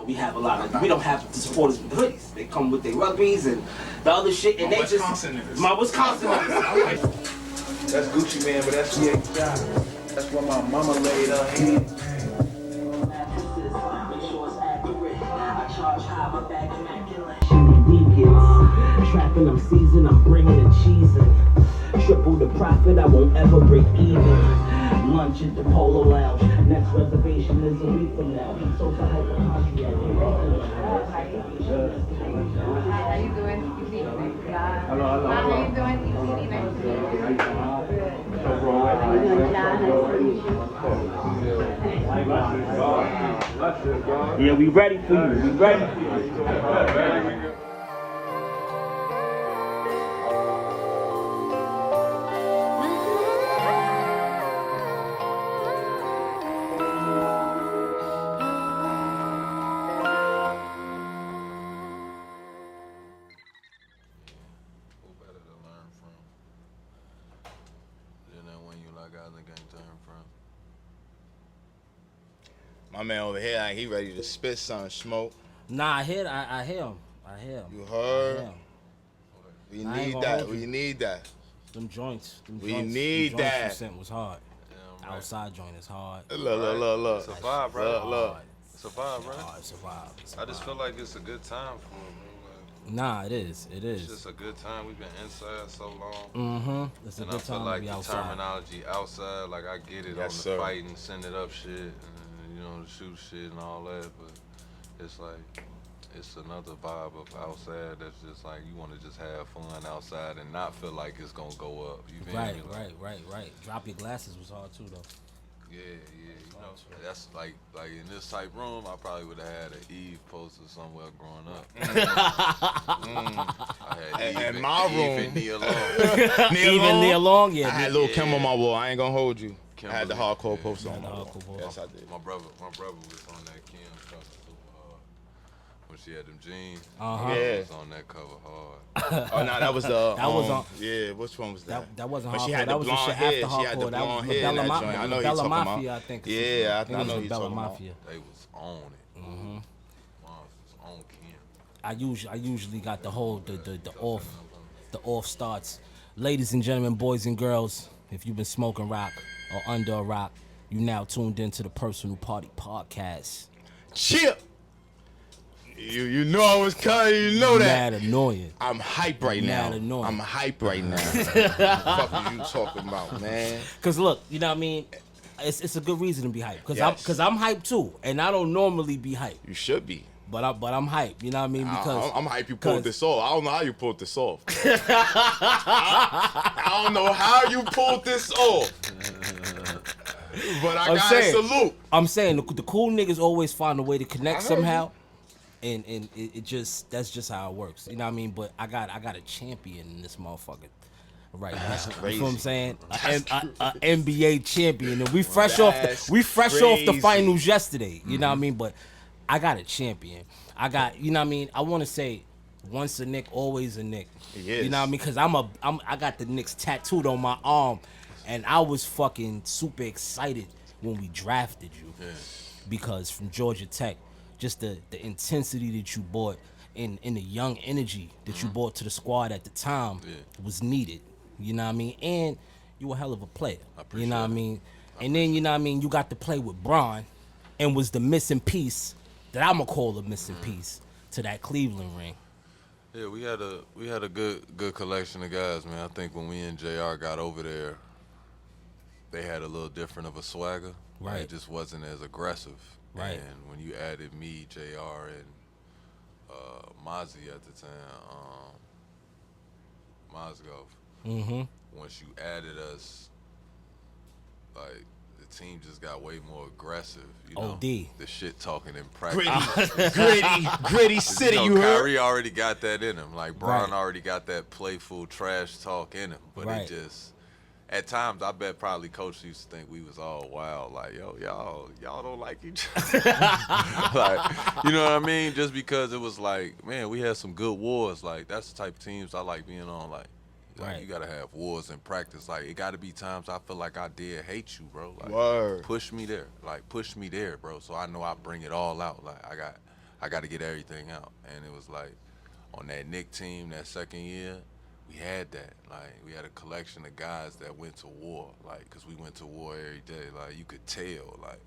we have a lot of, we don't have the supporters with the hoodies. They come with their rugbies and the other shit, and they Wisconsin just, niggas. my Wisconsin niggas. That's Gucci Man, but that's VA. That's where my mama laid her head. Trapping, I'm seasoned, I'm bringing the cheese in. Triple the profit, I won't ever break even. Lunch at the Polo Lounge. Next reservation is a week from now. So for hypochondriac. How you doing? Hello. How you doing? Nice to meet you. Yeah, we ready for you. We ready for you. My man over here, like, he ready to spit some smoke. Nah, I hear him. You heard? I We I ain't need gonna that. hold We you. need that. Them joints. We need that. You sent was hard. Outside joint is hard. Look. It's a vibe, right? Look. It's a vibe, right? It's a vibe. I just feel like it's a good time for it, bro. Nah, it is. It's just a good time. We've been inside so long. Mm-hmm. It's a And good I feel time like to be the outside. terminology outside, like I get it Yes, on the sir. fight and send it up shit, and you know, the shoot shit and all that, but it's like, it's another vibe of outside that's just like, you want to just have fun outside and not feel like it's going to go up. You feel me? Like, Right. Drop your glasses was hard too, though. yeah, you know, that's like in this type room, I probably would have had an Eve poster somewhere growing up. I had In Eve my Eve room. and Nia Long. Even Neil Long, yeah. I had Lil Kim on my wall. I ain't gonna hold you. I had the Kimberly, hardcore yeah. poster on The my wall. hardcore poster. Yes, I did. My brother was on that Kim cover super hard. When she had them jeans, Uh-huh. my brother Yeah. was on that cover hard. Oh, no, that was the. That was on- Yeah, which one was that? That wasn't When she hardcore. had That the was the blonde shit hair. after She had the hardcore. That was blonde the hair in Bella that Mafia. joint. I know Bella you talking about. Mafia, I think. Yeah, I it know was you the Bella talking about. Mafia. They was on it. Mm-hmm. Mom was on Kim. I usually got the whole the off starts. Ladies and gentlemen, boys and girls, if you've been smoking rock or under a rock, you now tuned into the Personal Party Podcast. Chip. You know I was coming. You know that. Mad annoying. I'm hype right now. Mad annoying. I'm hype right now. What the fuck are you talking about, man? Cause look, you know what I mean. It's a good reason to be hyped. Cause Yes. I'm hyped too, and I don't normally be hyped, You should be. but I'm hyped. You know what I mean? Because I'm hype you pulled 'cause- this off. I don't know how you pulled this off. I don't know how you pulled this off. But I I'm gotta saying- salute. I'm saying the cool niggas always find a way to connect I heard somehow, and it just that's just how it works. You know what I mean? But I got a champion in this motherfucker. Right, that's crazy. You know what I'm saying? That's A NBA champion, and we fresh off the crazy. finals yesterday. You know what I mean? But I got a champion. I got, you know what I mean? I want to say, once a Knick, always a Knick. He is. You know what I mean? Because I got the Knicks tattooed on my arm, and I was fucking super excited when we drafted you, because from Georgia Tech, just the intensity that you brought and the young energy that you brought to the squad at the time was needed. You know what I mean? And you a hell of a player. You know what I mean? And then, you know what I mean, you got to play with Bron and was the missing piece that I'm going to call the missing piece to that Cleveland ring. Yeah, we had a good collection of guys, man. I think when we and JR got over there, they had a little different of a swagger. Right. It just wasn't as aggressive. Right. And when you added me, JR, and Mozzie at the time, Mozgov, once you added us, like, the team just got way more aggressive. You know, OD. the shit talking in practice. Gritty city, You you know, heard? Kyrie already got that in him. Like, Bron Right. already got that playful trash talk in him. But Right. it just, at times, I bet probably Coach used to think we was all wild. Like, yo, y'all don't like each other. Like, you know what I mean? Just because it was like, man, we had some good wars. Like, that's the type of teams I like being on. Like, Right. you got to have wars in practice. Like, it got to be times I feel like I did hate you, bro. Like, Word. push me there. Like, push me there, bro. So I know I bring it all out. Like, I I got to get everything out. And it was like on that Nick team that second year, we had that. Like, we had a collection of guys that went to war, like, because we went to war every day. Like, you could tell, like,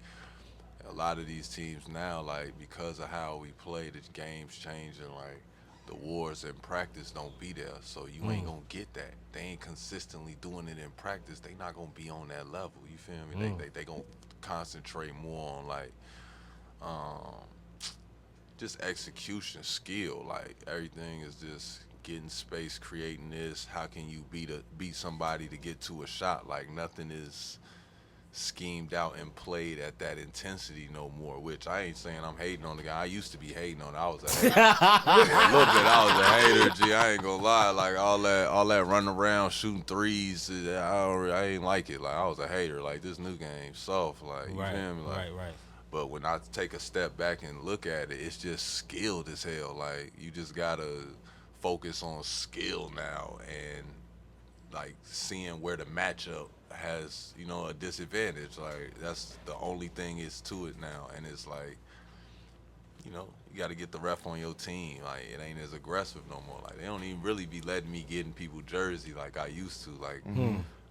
a lot of these teams now, like, because of how we play, the game's changing, like, the wars in practice don't be there, so you ain't gonna get that. They ain't consistently doing it in practice. They not gonna be on that level. You feel me? They gonna concentrate more on like just execution skill. Like everything is just getting space, creating this. How can you beat somebody to get to a shot? Like nothing is schemed out and played at that intensity no more, which I ain't saying I'm hating on the guy. I used to be hating on it. I was a hater. A little bit I was a hater, G. I ain't gonna lie. Like all that running around shooting threes, I ain't like it. Like I was a hater. Like this new game soft. Like you feel me? Like, Right. But when I take a step back and look at it, it's just skilled as hell. Like you just gotta focus on skill now and like seeing where the matchup has, you know, a disadvantage. Like that's the only thing is to it now. And it's like, you know, you got to get the ref on your team. Like it ain't as aggressive no more. Like they don't even really be letting me get in people's jersey like I used to. Like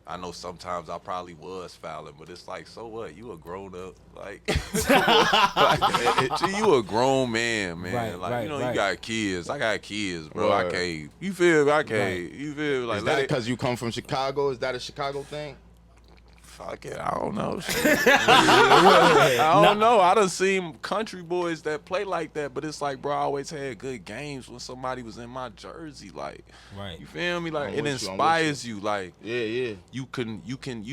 I know sometimes I probably was fouling, but it's like, so what? You a grown up, like, you a grown man, man. Like you know, you got kids. I got kids, bro. I can't. You feel me? I can't. You feel me? Like is that because you come from Chicago? Is that a Chicago thing? Fuck it, I don't know. I don't know. I done seen country boys that play like that, but it's like, bro, I always had good games when somebody was in my jersey. Like, you feel me? Like, it inspires you. Like, you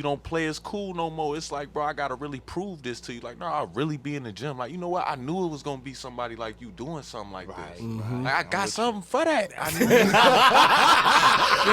don't play as cool no more. It's like, bro, I gotta really prove this to you. Like, no, I really be in the gym. Like, you know what? I knew it was gonna be somebody like you doing something like this. Like, I got something for that. I knew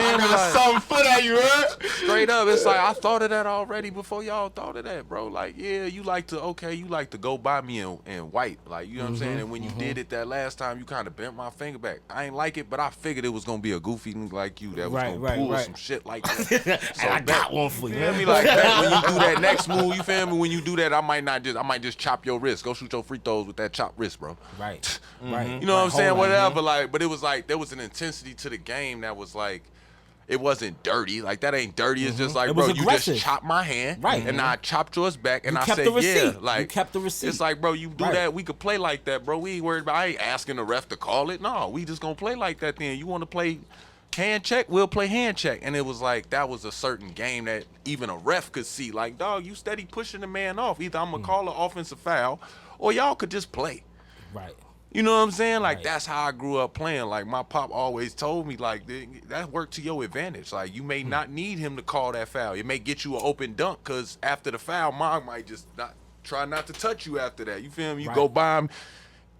I got something for that, you heard? Straight up, it's like I thought of that already before y'all thought of that, bro. Like, yeah, you like to go by me in white. Like, you know what I'm saying? And when you did it that last time, you kind of bent my finger back. I ain't like it, but I figured it was going to be a goofy nigga like you that was going to pull some shit like that. So and I got one for you. You feel me? Like that, when you do that next move, you feel me? When you do that, I might just chop your wrist. Go shoot your free throws with that chopped wrist, bro. Right. You know what I'm saying? Whatever. Like, but it was like, there was an intensity to the game that was like, it wasn't dirty. Like, that ain't dirty. It's just like, bro, you just chopped my hand. Right. And I chopped yours back. And I said, yeah. Like, you kept the receipt. It's like, bro, you do that. We could play like that, bro. We ain't worried about, I ain't asking the ref to call it. No, we just gonna play like that then. You want to play hand check? We'll play hand check. And it was like, that was a certain game that even a ref could see. Like, dog, you steady pushing the man off. Either I'm gonna call an offensive foul or y'all could just play. Right. You know what I'm saying? Like, that's how I grew up playing. Like, my pop always told me, like, that worked to your advantage. Like, you may not need him to call that foul. It may get you an open dunk, because after the foul, mom might just try not to touch you after that. You feel me? You go by him.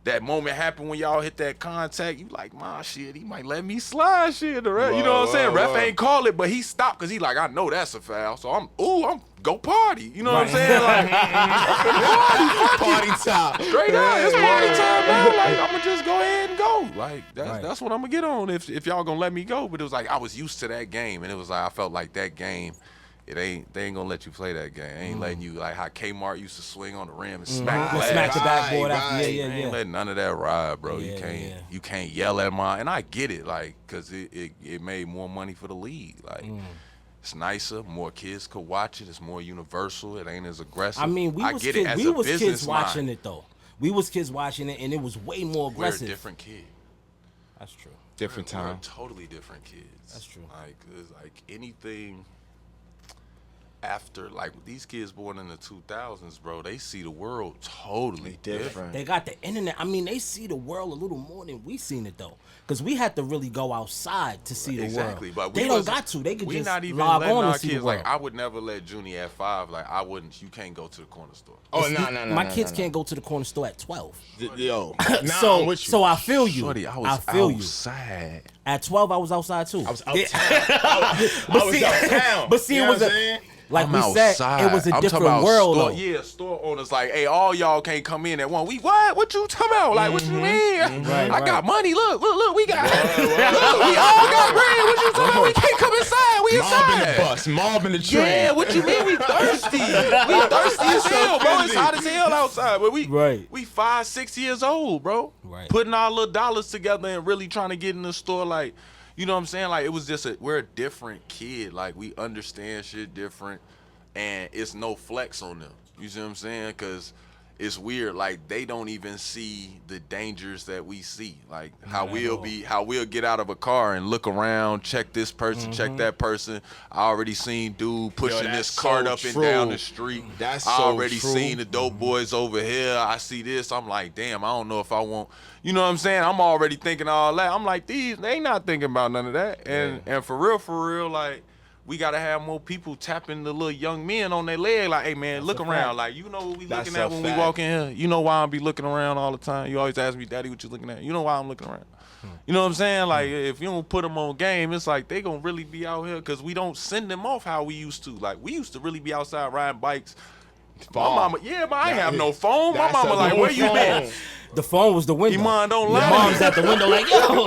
That moment happened when y'all hit that contact. You like, ma, shit, he might let me slide, shit. You know what I'm saying? Ref ain't call it, but he stopped because he like, I know that's a foul. So I'm go party. You know what I'm saying? Like, party time. Straight up, it's party time now. Like, I'm gonna just go ahead and go. Like, that's what I'm gonna get on if y'all gonna let me go. But it was like, I was used to that game, and it was like, I felt like that game, they ain't gonna let you play that game. They ain't letting you, like how Kmart used to swing on the rim and smack the backboard after. They ain't letting none of that ride, bro. You can't yell at mine. And I get it, like, cause it made more money for the league. Like, it's nicer, more kids could watch it. It's more universal. It ain't as aggressive. I mean, we was kids watching it though. We was kids watching it, and it was way more aggressive. We're a different kid. That's true. Different time. We're totally different kids. That's true. Like anything after, like, these kids born in the 2000s, bro, they see the world totally different. They got the internet. I mean, they see the world a little more than we seen it though, because we had to really go outside to see the world. But they don't got to. They could just not even log letting on our to see kids, the world. like, I would never let Junie at 5. Like, I wouldn't. You can't go to the corner store. Oh, no. My kids can't go to the corner store at 12. Yo, so I feel you. Shorty, I feel outside. At 12, I was outside too. I was uptown. I was uptown. But see, you it know was what I'm saying? Like I'm we outside. said, it was a I'm different talking about world. store, Though. yeah, store owners like, hey, all y'all can't come in at one. We what? What you talking about? Like, what you mean? Right, I got right. money. Look, we got. Look, we all got bread. What you talking about? We can't come inside. We Mob in the inside. bus, mob in the train. Yeah, what you mean? We thirsty. We thirsty as hell, bro. It's hot as hell outside. But we 5, 6 years old, bro. Right. Putting our little dollars together and really trying to get in the store, like, you know what I'm saying? Like, it was just we're a different kid. Like, we understand shit different, and it's no flex on them. You see what I'm saying? Because it's weird. Like, they don't even see the dangers that we see. Like, how we'll get out of a car and look around, check this person, check that person. I already seen dude pushing this cart up and down the street. That's I so already true. seen the dope boys over here. I see this. I'm like, damn, I don't know if I want. You know what I'm saying? I'm already thinking all that. I'm like, they not thinking about none of that. And for real, like, we gotta have more people tapping the little young men on their leg. Like, hey man, look around. Like, you know what we looking at when we walk in here? You know why I be looking around all the time? You always ask me, Daddy, what you looking at? You know why I'm looking around? You know what I'm saying? Like, if you don't put them on game, it's like they gonna really be out here because we don't send them off how we used to. Like, we used to really be outside riding bikes. My mama, I ain't have no phone. My mama like, where you been? The phone was the window. Iman don't lie. Your mom's at the window like, yo,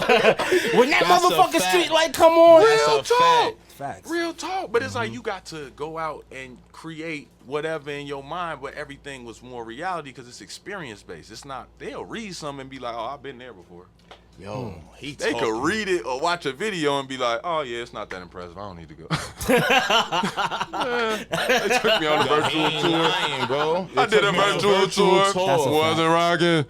when that That's a motherfucking fact. street light come on. Real talk. Facts. Real talk. But it's like you got to go out and create whatever in your mind, but everything was more reality because it's experience based. It's not, they'll read something and be like, oh, I've been there before. Yo, They could read it or watch a video and be like, oh yeah, it's not that impressive. I don't need to go. They took me on a virtual tour. Lying, bro. I did a virtual tour. That's a Wasn't rocking.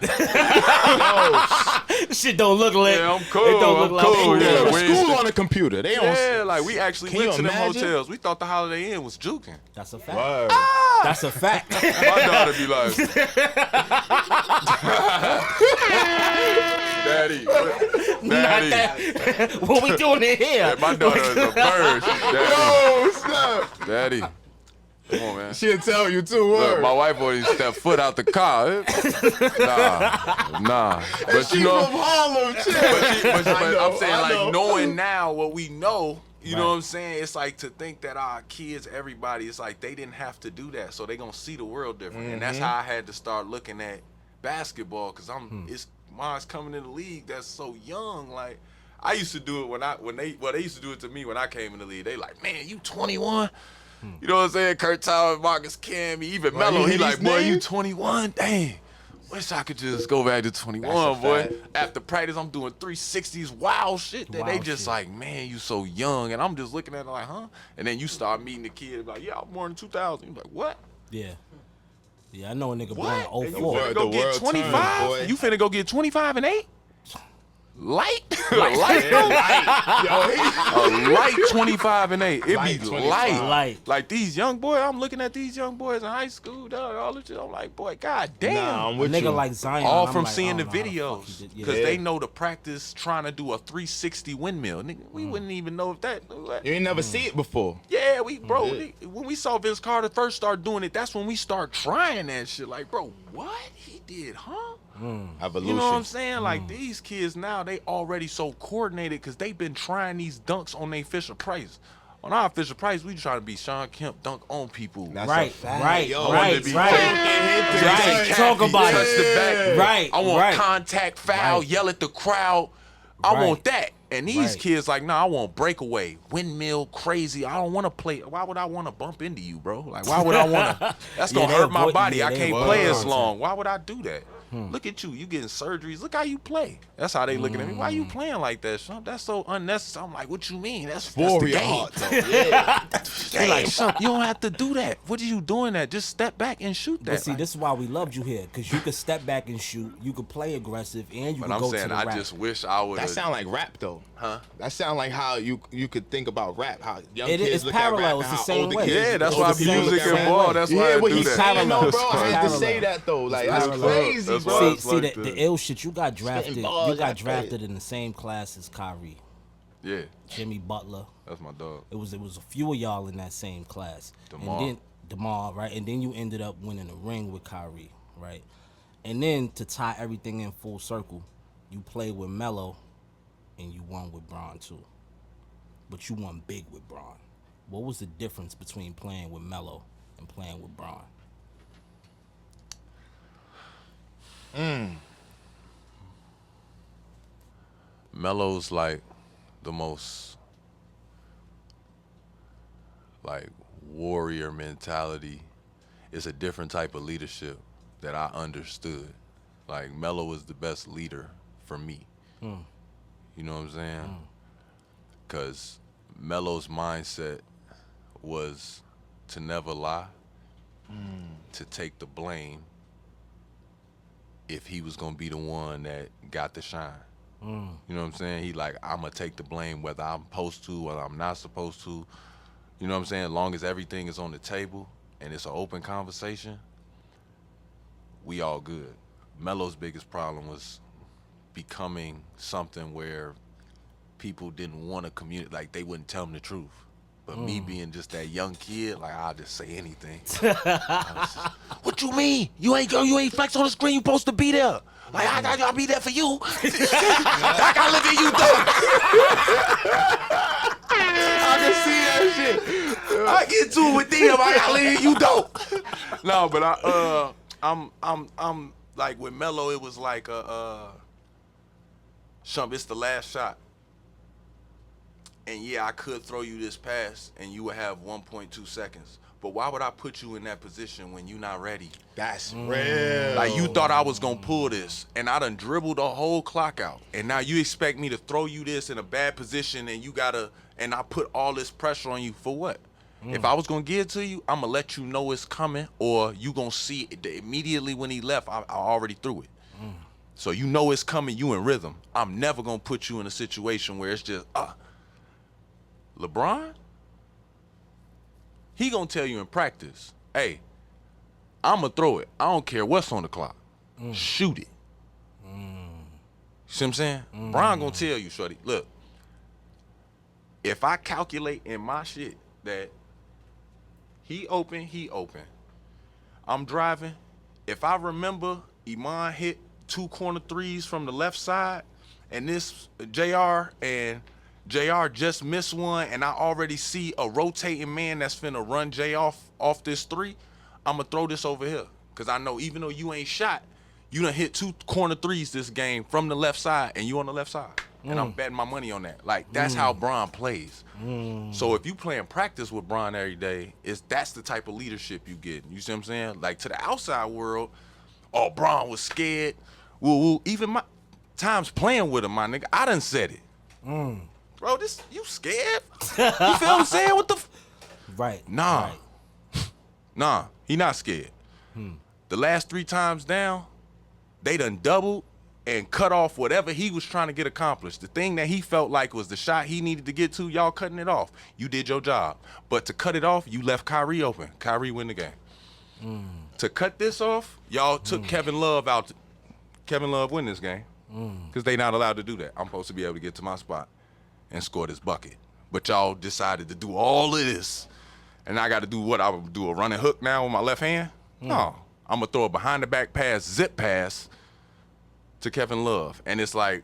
Shit don't look like. Yeah, I'm cool. It don't look like cool. They Yeah, go to Wednesday. school on a computer. They don't. Yeah, like we actually Can went you to them imagine? hotels. We thought the Holiday Inn was juking. That's a fact. Word. That's a fact. My daughter be like, Daddy, Not that. What we doing in here? Yeah, my daughter is a bird. She's Daddy. Oh snap! Daddy. Come on, man. She'll tell you too. Look, Word. my wife won't even step foot out the car. Nah. But She you know, from Harlem, shit. but I'm saying, I like, know. knowing now what we know, you know what I'm saying? It's like to think that our kids, everybody, it's like they didn't have to do that. So they going to see the world different. And that's how I had to start looking at basketball because it's mine's coming in the league that's so young. Like, I used to do it they used to do it to me when I came in the league. They like, man, you 21? You know what I'm saying? Kurt Tower, Marcus Camby, even Right, Melo. you He hear like, these boy, you names? 21? Dang. Wish I could just go back to 21, That's a boy. fact. After practice, I'm doing 360s, wild shit that they Wild just shit. like, man, you so young. And I'm just looking at it like, huh? And then you start meeting the kid like, yeah, I'm born in 2000. You're like, what? Yeah. Yeah, I know a nigga What? born And in you 04. finna go The get world 25? turned, boy. You finna go get 25 and 8? Light? Light, a light 25 and 8. It Light be 25. light. Light. Like these young boys, I'm looking at these young boys in high school, dog, all this shit. I'm like, boy, god damn. Nah, I'm A with nigga you. like Zion. All I'm from like, seeing I the don't know how fuck videos he did- because yeah. they know the practice trying to do a 360 windmill. Nigga, we wouldn't even know if that. You ain't never see it before. Yeah, bro. Yeah. When we saw Vince Carter first start doing it, that's when we start trying that shit. Like, bro, what he did, huh? Evolution. You know what I'm saying? Like these kids now, they already so coordinated because they've been trying these dunks on their Fisher Price. On our Fisher Price, we trying to be Sean Kemp dunk on people. That's Right, a fact. right, Yo, right, be right. Right. Talk about touch it. the back. Right, I want right. contact foul, Right. yell at the crowd. I Right. want that. And these Right. kids like, nah, I want breakaway, windmill, crazy. I don't want to play. Why would I want to bump into you, bro? Like, why would I want to? That's Yeah, going to they hurt my avoid- body. yeah, I they can't avoid play as contact. long. Why would I do that? Look at you. You getting surgeries. Look how you play. That's how they looking at me. Why you playing like that, Shump? That's so unnecessary. I'm like, what you mean? That's the Warrior game. heart, though. Yeah. They like, Shump, you don't have to do that. What are you doing that? Just step back and shoot that. But see, Like, this is why we loved you here, because you could step back and shoot, you could play aggressive, and you but could I'm go saying, to the I rack. just wish I would That have. sound like rap though. Huh? That sound like how you could think about rap. How young It is- kids it's look parallel. at rap. It's and the how same older way. kids- Yeah, that's older why people music look at and rap. ball. That's why Yeah, I what do he's that. saying though, bro. I had to Parallel. say that though. Like It's that's parallel. crazy, That's bro. why See, it's like the that. ill shit, you got drafted. balls, You got that's drafted crazy. in the same class as Kyrie, Yeah, Jimmy Butler. that's my dog. It was a few of y'all in that same class. DeMar. And then DeMar, right? And then you ended up winning a ring with Kyrie, right? And then to tie everything in full circle, you played with Melo and you won with Bron too. But you won big with Bron. what was the difference between playing with Melo and playing with Bron? Melo's like the most like warrior mentality. It's a different type of leadership that I understood. Like Melo was the best leader for me. You know what I'm saying? Because Melo's mindset was to never lie, to take the blame if he was gonna be the one that got the shine. You know what I'm saying? He like, I'm gonna take the blame whether I'm supposed to or I'm not supposed to. You know what I'm saying? As long as everything is on the table and it's an open conversation, we all good. Melo's biggest problem was becoming something where people didn't want to communicate, like they wouldn't tell him the truth. But me being just that young kid, like I'll just say anything. What you mean? You ain't flex on the screen, you supposed to be there. Like I'll be there for you. I gotta look at you though. I can see that shit. I get to it with them, I gotta look at you though. No, but I'm like with Melo, it was like Shump, it's the last shot. And yeah, I could throw you this pass and you would have 1.2 seconds. But why would I put you in that position when you're not ready? That's real. Like you thought I was gonna pull this and I done dribbled the whole clock out. And now you expect me to throw you this in a bad position and and I put all this pressure on you for what? If I was gonna give it to you, I'm gonna let you know it's coming, or you gonna see it immediately when he left, I already threw it. So you know it's coming, you in rhythm. I'm never gonna put you in a situation where it's just, LeBron, he gonna tell you in practice, hey, I'm gonna throw it. I don't care what's on the clock. Shoot it. See what I'm saying? Bron gonna tell you, shorty, look, if I calculate in my shit that he open, I'm driving. If I remember Iman hit 2 corner threes from the left side, and this JR just missed one, and I already see a rotating man that's finna run J off this 3, I'm gonna throw this over here. Cause I know even though you ain't shot, you done hit 2 corner threes this game from the left side, and you on the left side. And I'm betting my money on that. Like, that's how Bron plays. So if you playing practice with Bron every day, that's the type of leadership you get. You see what I'm saying? Like, to the outside world, oh, Bron was scared. Woo. Even my times playing with him, my nigga, I done said it. Bro, you scared? You feel what I'm saying? What the Right. Nah. Right. Nah, he not scared. The last 3 times down, they done doubled and cut off whatever he was trying to get accomplished. The thing that he felt like was the shot he needed to get to, y'all cutting it off. You did your job. But to cut it off, you left Kyrie open. Kyrie win the game. To cut this off, y'all took Kevin Love out. Kevin Love win this game. Because they not allowed to do that. I'm supposed to be able to get to my spot and score this bucket. But y'all decided to do all of this. And I got to do what? I would do a running hook now with my left hand? No. I'm going to throw a behind the back pass, zip pass to Kevin Love. And it's like,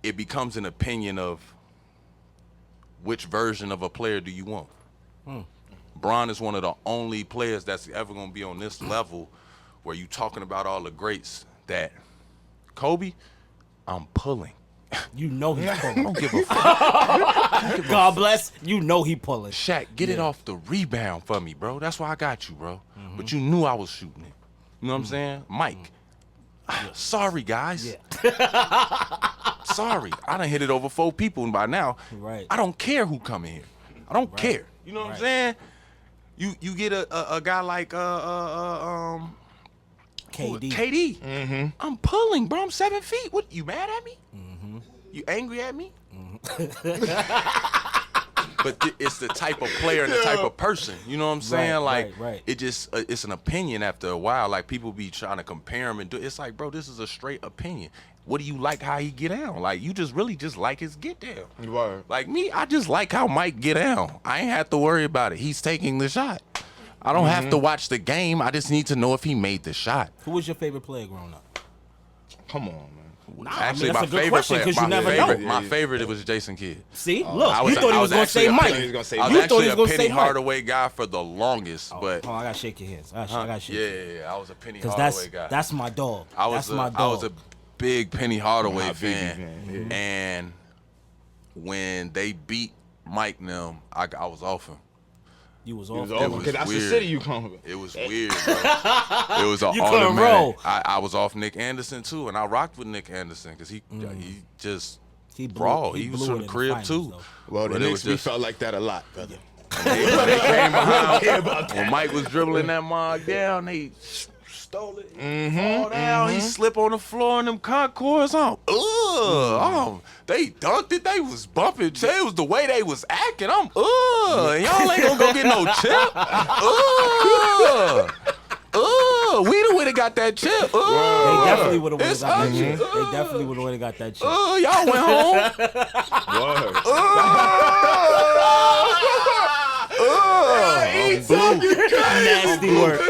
it becomes an opinion of which version of a player do you want. Bron is one of the only players that's ever going to be on this level where you talking about all the greats that Kobe, I'm pulling. You know he's I pulling. don't give a fuck. God bless. You know he pulling. Shaq, get it off the rebound for me, bro. That's why I got you, bro. But you knew I was shooting it. You know what I'm saying? Mike. Sorry, guys. Yeah. Sorry. I done hit it over 4 people, and by now, Right. I don't care who come in here. I don't care. You know what I'm saying? You get a guy like KD. KD. I'm pulling, bro. I'm 7 feet. What? You mad at me? You angry at me? But it's the type of player and the type of person. You know what I'm saying? Right. It just it's an opinion after a while. Like people be trying to compare him and do. It's like, bro, this is a straight opinion. What do you like how he get down? Like you just really just like his get down. Word. Like me, I just like how Mike get down. I ain't have to worry about it. He's taking the shot. I don't have to watch the game. I just need to know if he made the shot. Who was your favorite player growing up? Come on, man. Actually, that's my a good favorite question, player, 'cause you my never favorite, know. my favorite, it was Jason Kidd. See, look, I was- you thought he I was was gonna actually say a Mike. penny- He was gonna say I was You thought actually he was a gonna say Penny Mike. Hardaway guy for the longest, but Hold on, I gotta shake your hands. I gotta shake your hands. yeah, I was a Penny Because Hardaway guy. that's my dog. I That's was my dog. a big Penny Hardaway Biggie fan, fan, yeah. and when they beat Mike and them, I was off him. You was It was off. over was because that's the weird. city you come from. It was weird, bro. It was an You couldn't automatic. roll. I was off Nick Anderson too, and I rocked with Nick Anderson because he just He blew- brawl. he He was blew from it the in the crib finals, too. though. Well, the But it Knicks, was we just- felt like that a lot, brother. They came behind when Mike was dribbling that mug down. They stole it, fall down. He slip on the floor in them concourse. They dunked it. They was bumping. It was the way they was acting. And y'all ain't gonna go get no chip. We the way they got that chip. They definitely would have It's got that us. shit. They definitely would have got that shit. Y'all went home. I'm blue. Nasty work.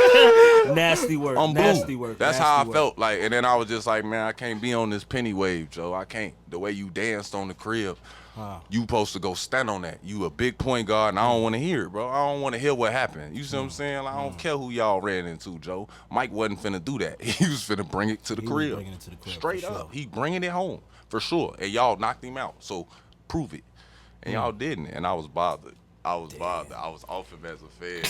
Nasty work. I'm blue. Nasty work. That's nasty how I work. felt like, and then I was just like, man, I can't be on this penny wave, Joe. I can't. The way you danced on the crib, you supposed to go stand on that. You a big point guard, and I don't want to hear it, bro. I don't want to hear what happened. You see what I'm saying? Like, I don't care who y'all ran into, Joe. Mike wasn't finna do that. He was finna bring it to the He was crib. bringing it to the crib, Straight for up. sure. He bringing it home for sure. And y'all knocked him out. So prove it. And y'all didn't. And I was bothered. I was bothered. I was off him as a fan.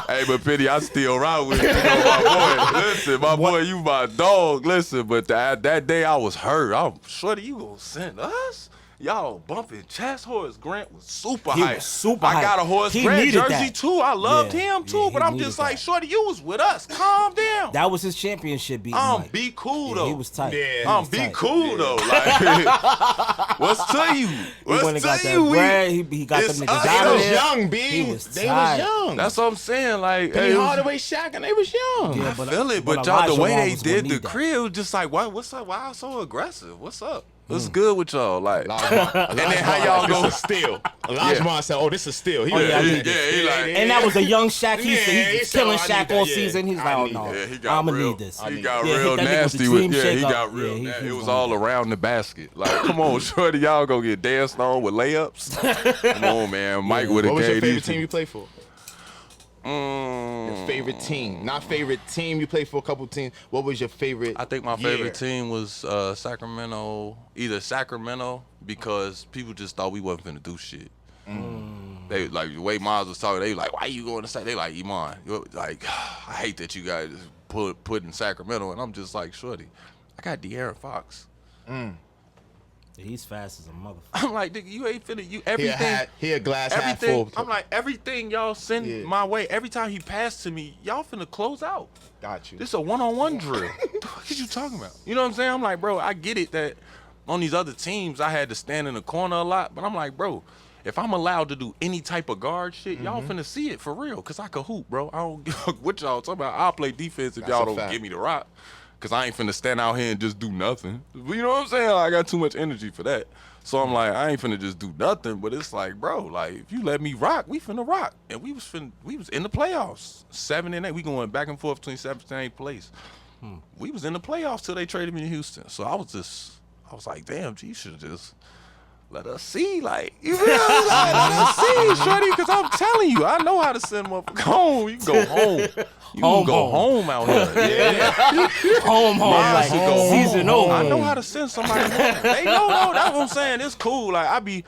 Hey, but Penny, I still ride with you. You know, my boy. Listen, my boy, you my dog. Listen, but that day I was hurt. I'm shorty, you gonna send us? Y'all bumping chest. Horace Grant was super He hype. was super I hype. got a Horace He Grant needed jersey that. too. I loved Yeah, him too. yeah, but he I'm just needed like, that. shorty, you was with us. Calm down. That was his championship beat. Mike. Be cool Yeah, though. he was tight. Yeah. He was Be tight. cool though. Like, what's to you? He What's went and got to that you? bread. He got it's them niggas us. out They of was there. young, B. He was They tight. was young. That's what I'm saying. Like, Penny hey, it was- Hardaway, Shaq, and they was young. Yeah, I feel it, but y'all, Elijah the way Wan they was gonna did the need that. crib was just like, what's up? Why so aggressive? What's up? What's good with y'all? Like, And then how y'all go- This is steal. Elijah said, "Oh, this is steal." He Oh, yeah, I he need this. like, And that was a young Shaq. He Yeah, he was said, killing "Oh, I need Shaq that, all yeah. season. He's I like, oh need no, that." he got I'ma real, need this. He got Yeah, real hit that nigga with the nasty with, dream yeah, he shake got up. real. Yeah, he It was was gonna all do that. around the basket. Like, come on, shorty, y'all go get danced on with layups. Come on, man. Mike would have What was your gave favorite these. team you played for? Your favorite team, not favorite team. You played for a couple teams. What was your favorite? I think my year? favorite team was Sacramento. Either Sacramento because people just thought we wasn't finna do shit. They like the way Miles was talking. They like, why you going to say? They like, Iman, you're like, I hate that you guys put in Sacramento, and I'm just like, shorty, I got De'Aaron Fox. He's fast as a motherfucker. I'm like, nigga, you ain't finna He everything. a glass half Everything. full. I'm like, everything y'all send Yeah. my way. Every time he passed to me, y'all finna close out. Got you. This a one-on-one drill. What the fuck is you talking about? You know what I'm saying? I'm like, bro, I get it that on these other teams I had to stand in the corner a lot, but I'm like, bro, if I'm allowed to do any type of guard shit, y'all finna see it for real, cause I can hoop, bro. I don't give a what y'all talking about. I'll play defense if That's y'all a don't fact. give me the rock, cause I ain't finna stand out here and just do nothing. You know what I'm saying? I got too much energy for that. So I'm like, I ain't finna just do nothing, but it's like, bro, like if you let me rock, we finna rock. And we was in the playoffs. 7 and 8. We going back and forth between 7th and 8th place. We was in the playoffs till they traded me to Houston. So I was like, damn, G, you should just let us see, like, you feel me? Like, let us see, shorty, because I'm telling you, I know how to send motherfuckers home. You can go home. You can go home out here. Yeah. Home, like should go season over. I know how to send somebody home. They know, though. That's what I'm saying. It's cool. Like,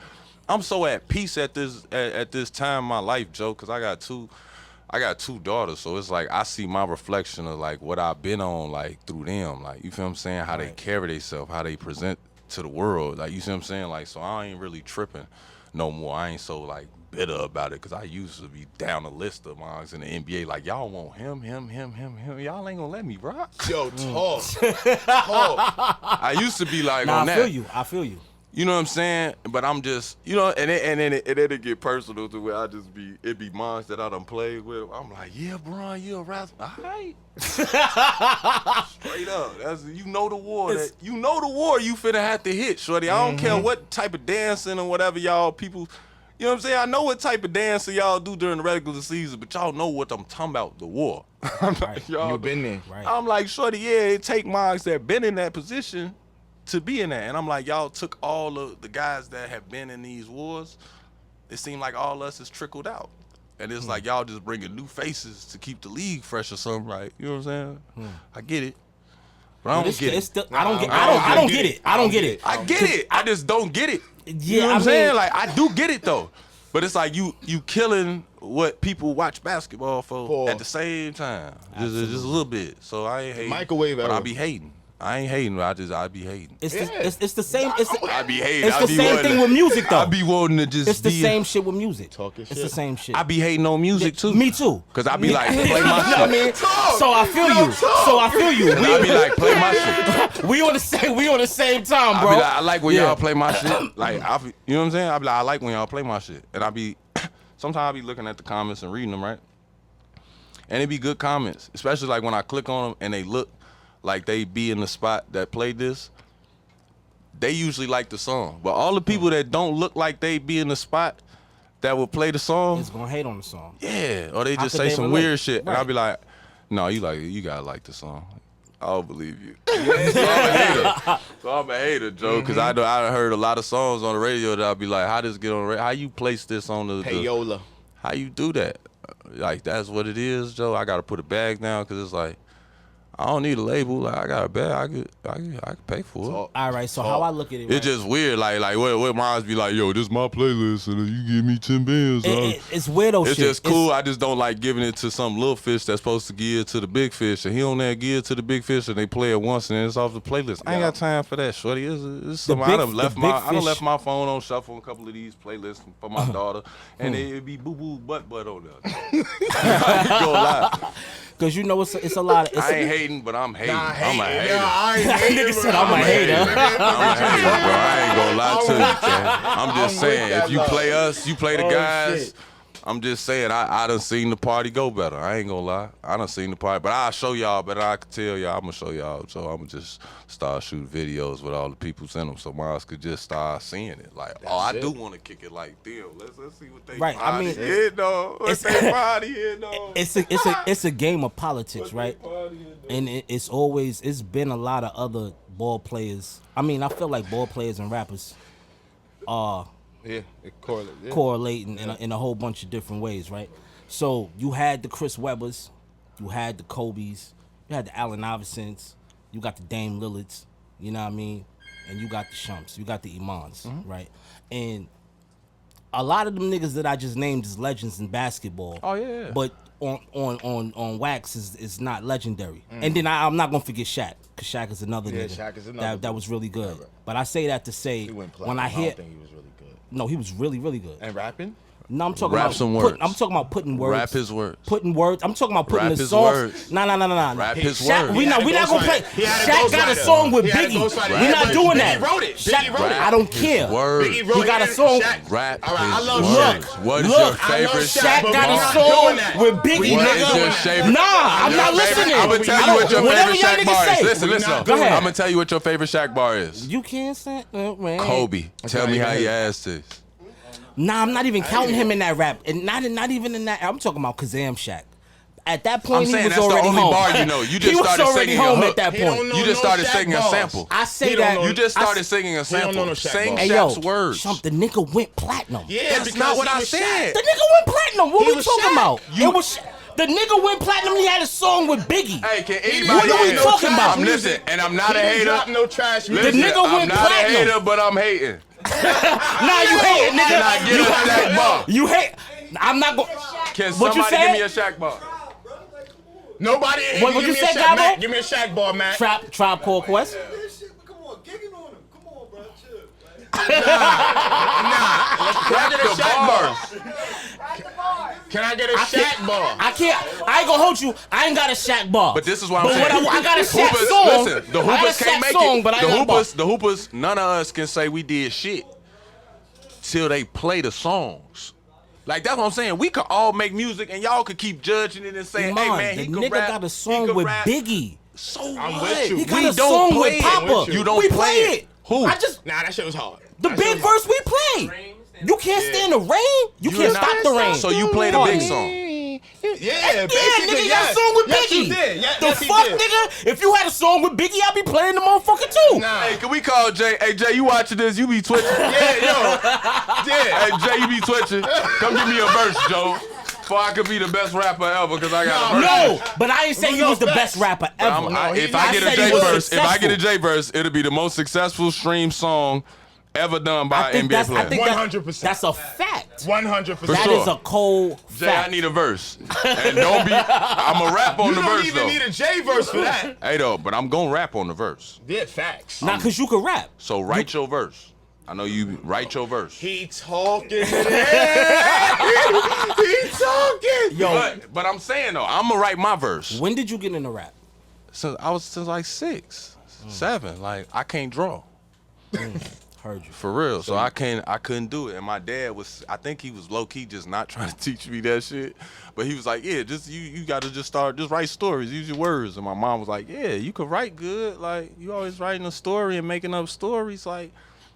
I'm so at peace at this time in my life, Joe, because I got two daughters, so it's like I see my reflection of like what I've been on, like through them, like you feel what I'm saying, how they carry themselves, how they present to the world, like you see what I'm saying, like so I ain't really tripping no more. I ain't so like bitter about it, because I used to be down a list of mine in the NBA, like y'all want him, y'all ain't gonna let me rock. Yo, talk. I used to be like Nah, on I that. I feel you. You know what I'm saying? But I'm just, you know, and then it get personal to where it be mines that I done played with. I'm like, yeah, bro, you a rapper. All right. Straight up. That's, you know the war. You know the war you finna have to hit, shorty. I don't care what type of dancing or whatever y'all people, you know what I'm saying? I know what type of dancing y'all do during the regular season, but y'all know what I'm talking about, the war. I'm like, y'all, You been there. Right. I'm like, shorty, yeah, it take mines that been in that position to be in that. And I'm like, y'all took all of the guys that have been in these wars. It seemed like all us is trickled out. And it's like y'all just bringing new faces to keep the league fresh or something, right? You know what I'm saying? I get it. But I don't get it. I don't get it. I don't get it. I get it. I just don't get it. Yeah, you know what I'm saying? Like, I do get it, though. But it's like you killing what people watch basketball for at the same time. Just a little bit. So I ain't hating. Microwave but era. I be hating. I ain't hating. I be hating. It's the same. I be hating. It's the same thing with music, though. I be wanting to just. It's the same shit with music. Talking It's shit. the same shit. I be hating on music too. Me too. Cause I be like, play my You know what I mean? shit. So I feel you. And I be like, play my shit. We on the same time, bro. I be like, I like when y'all play my shit. Like, you know what I'm saying? I be like, I like when y'all play my shit. And sometimes I be looking at the comments and reading them, right? And it be good comments, especially like when I click on them and they look like they be in the spot that played this. They usually like the song. But all the people that don't look like they be in the spot that will play the song, It's gonna hate on the song. yeah, or they How just could say they some relate? weird shit. And I Right. be like, no, you gotta like the song. I don't believe you. So I'm a hater. So I'm a hater, Joe, because I heard a lot of songs on the radio that I'll be like, how does get on the radio? How you place this on the Payola. how you do that? Like, that's what it is, Joe. I got to put a bag down because it's like, I don't need a label. Like, I got a bag. I could pay for it. All right. So how I look at it, right? It's just weird. Like what Miles be like, yo, this is my playlist, and you give me 10 bands. It's weirdo It's shit. just cool. I just don't like giving it to some little fish that's supposed to give it to the big fish, and he on there give it to the big fish, and they play it once, and then it's off the playlist. I ain't got time for that, shorty. It's something I done left left my phone on shuffle on a couple of these playlists for my daughter, and it be boo boo butt on there. I ain't gonna lie. Because you know it's a lot. I ain't hating, but I'm hating. I'm a hater. I ain't hating. Nigga said I'm a hater. I'm a hater, bro. I ain't gonna lie to you, man. I'm just saying, if you play us, you play the guys. Shit. I'm just saying, I done seen the party go better. I ain't gonna lie. I done seen the party, but I'll show y'all better. I can tell y'all, I'm gonna show y'all. So I'm gonna just start shooting videos with all the people in them so Miles could just start seeing it. Like, I do want to kick it like them. Let's see what they Right, I mean, hit, though. What they party hit, though. It's a game of politics, right? And it's been a lot of other ball players. I mean, I feel like ball players and rappers are Yeah, it correlates. Yeah. correlating in a whole bunch of different ways, right? So you had the Chris Webbers, you had the Kobe's, you had the Allen Iversons, you got the Dame Lillards, you know what I mean? And you got the Shumps, you got the Imans, right? And a lot of them niggas that I just named is legends in basketball. Oh, yeah. But on wax is not legendary. And then I'm not gonna forget Shaq, because Shaq is another nigga Shaq is another that was really good. But I say that to say He went platinum. when I I hear don't think he was really good. no, he was really, really good. And rapping? No, I'm talking Rap about some words. I'm talking about putting words. Rap his words. Putting words. I'm talking about putting Rap the his songs. words. No. Rap his Shaq, words. we not gonna play. He had a Shaq got a ghostwriter. song with He had a Biggie. ghostwriter. We're not Biggie doing that. wrote it. Shaq, Biggie wrote it. I don't care. Words. Biggie wrote He got it. a song. Shaq. Rap All right, I his love words. Shaq. What is Look, your I love favorite Shaq, Shaq but got we're a not song doing that. with Biggie, What is your nigga. favorite? Nah, I'm not listening. I'm gonna tell you what your Whatever favorite y'all Shaq niggas bar is. say. Listen. Go ahead. I'm gonna tell you what your favorite Shaq bar is. You can't say man. Kobe. Tell me how your ass is. Nah, I'm not even counting him in that rap, and not even in that. I'm talking about Kazam Shaq. At that point, I'm saying he was that's the already only home. bar you know. You just he was started already singing a home hook. at that He don't point. know You just no started Shaq singing a bars. sample. I say He don't that. know- You just I started singing a He don't know sample. no Shaq Sing bars. Hey yo, Shaq's words. Shump, the nigga went platinum. Yeah, That's because not what he I was said. The nigga went platinum. What He we was talking Shaq. about? It was the nigga went platinum. He had a song with Biggie. Hey, can He anybody? What are we hear? talking about? I'm listening, and I'm not a He hater. dropped no trash Listen, music. nigga I'm went not platinum. a hater, but I'm hating. Nah, you hate it, nigga. Can I get a Shaq bar? You hate. I'm not going. Can What you somebody said? give me a Shaq bar? Nobody. What give you me said, a Shaq, Gabo? Mac. Give me a Shaq bar, man. Tribe Called Quest. Come on, gigging on him. Come on, bro. Chill. Can I get a The Shaq bars. bar? Can I get a Shaq bar? I can't. I ain't gonna hold you. I ain't got a Shaq bar. But this is what I'm But saying. what I got a Shaq Hoopers, song. Listen, the I got a Hoopers Shaq can't make song, it. but I ain't got a bar. The Hoopers, none of us can say we did shit till they play the songs. Like, that's what I'm saying. We could all make music and y'all could keep judging it and saying, hey, man, he the could nigga rap. got a he song could with rap. Biggie. So I'm what? with you. He got We a don't song play with it. Papa. You don't we play it. Who? I just Nah, that shit was hard. the That shit big was hard. verse we played. You can't stand the rain. You can't not- stop the rain. So you play the big song. Biggie? Yeah, Heck basically, nigga, you yes. got a song with Yes, Biggie. you did. Yeah, the yes, he fuck, did. nigga? If you had a song with Biggie, I'd be playing the motherfucker too. Nah. Hey, can we call Jay? Hey, Jay, you watching this? You be twitching. Yeah, yo. Yeah. Hey, Jay, you be twitching. Come give me a verse, Joe. Before I could be the best rapper ever, because I got a verse. No, but I ain't say he was the best rapper ever. If I get a said he J was verse, if I get a successful. J verse, it'll be the most successful stream song ever done by an NBA player. I think 100%. that's a fact. 100%. That sure. is a cold Jay, fact. I need a verse. And don't be, I'm a rap on You the don't verse, even though. need a J verse for that. Hey, though, but I'm going to rap on the verse. Yeah, facts. Not because you can rap. So write your verse. I know you write your verse. He talking today. He talking. Yo, But I'm saying, though, I'm going to write my verse. when did you get into rap? Since like 6, 7. Like, I can't draw. Heard you. For real. So I couldn't do it. And my dad was, I think he was low key just not trying to teach me that shit. But he was like, yeah, just you gotta just write stories, use your words. And my mom was like, yeah, you could write good. Like, you always writing a story and making up stories. Like,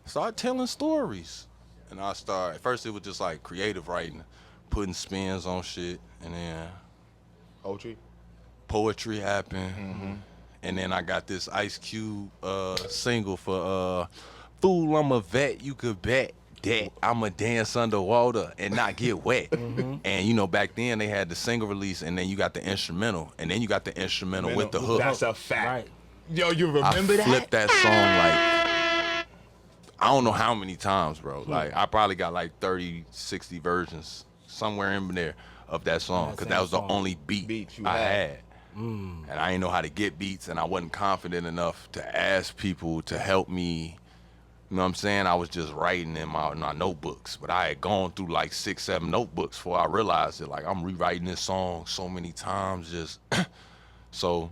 start telling stories. And I started, at first it was just like creative writing, putting spins on shit. And then poetry happened. Mm-hmm. And then I got this Ice Cube single for Fool, I'm a vet, you could bet that I'ma dance underwater and not get wet. And you know, back then they had the single release and then you got the instrumental. And then you got the instrumental with the hook. That's a fact. Right. Yo, you I remember that? flipped that song like, I don't know how many times, bro. Like, I probably got like 30, 60 versions somewhere in there of that song. Because that was the only beat you I had. had. And I didn't know how to get beats and I wasn't confident enough to ask people to help me. You know what I'm saying? I was just writing in my notebooks, but I had gone through like 6, 7 notebooks before I realized it. Like, I'm rewriting this song so many times, just so.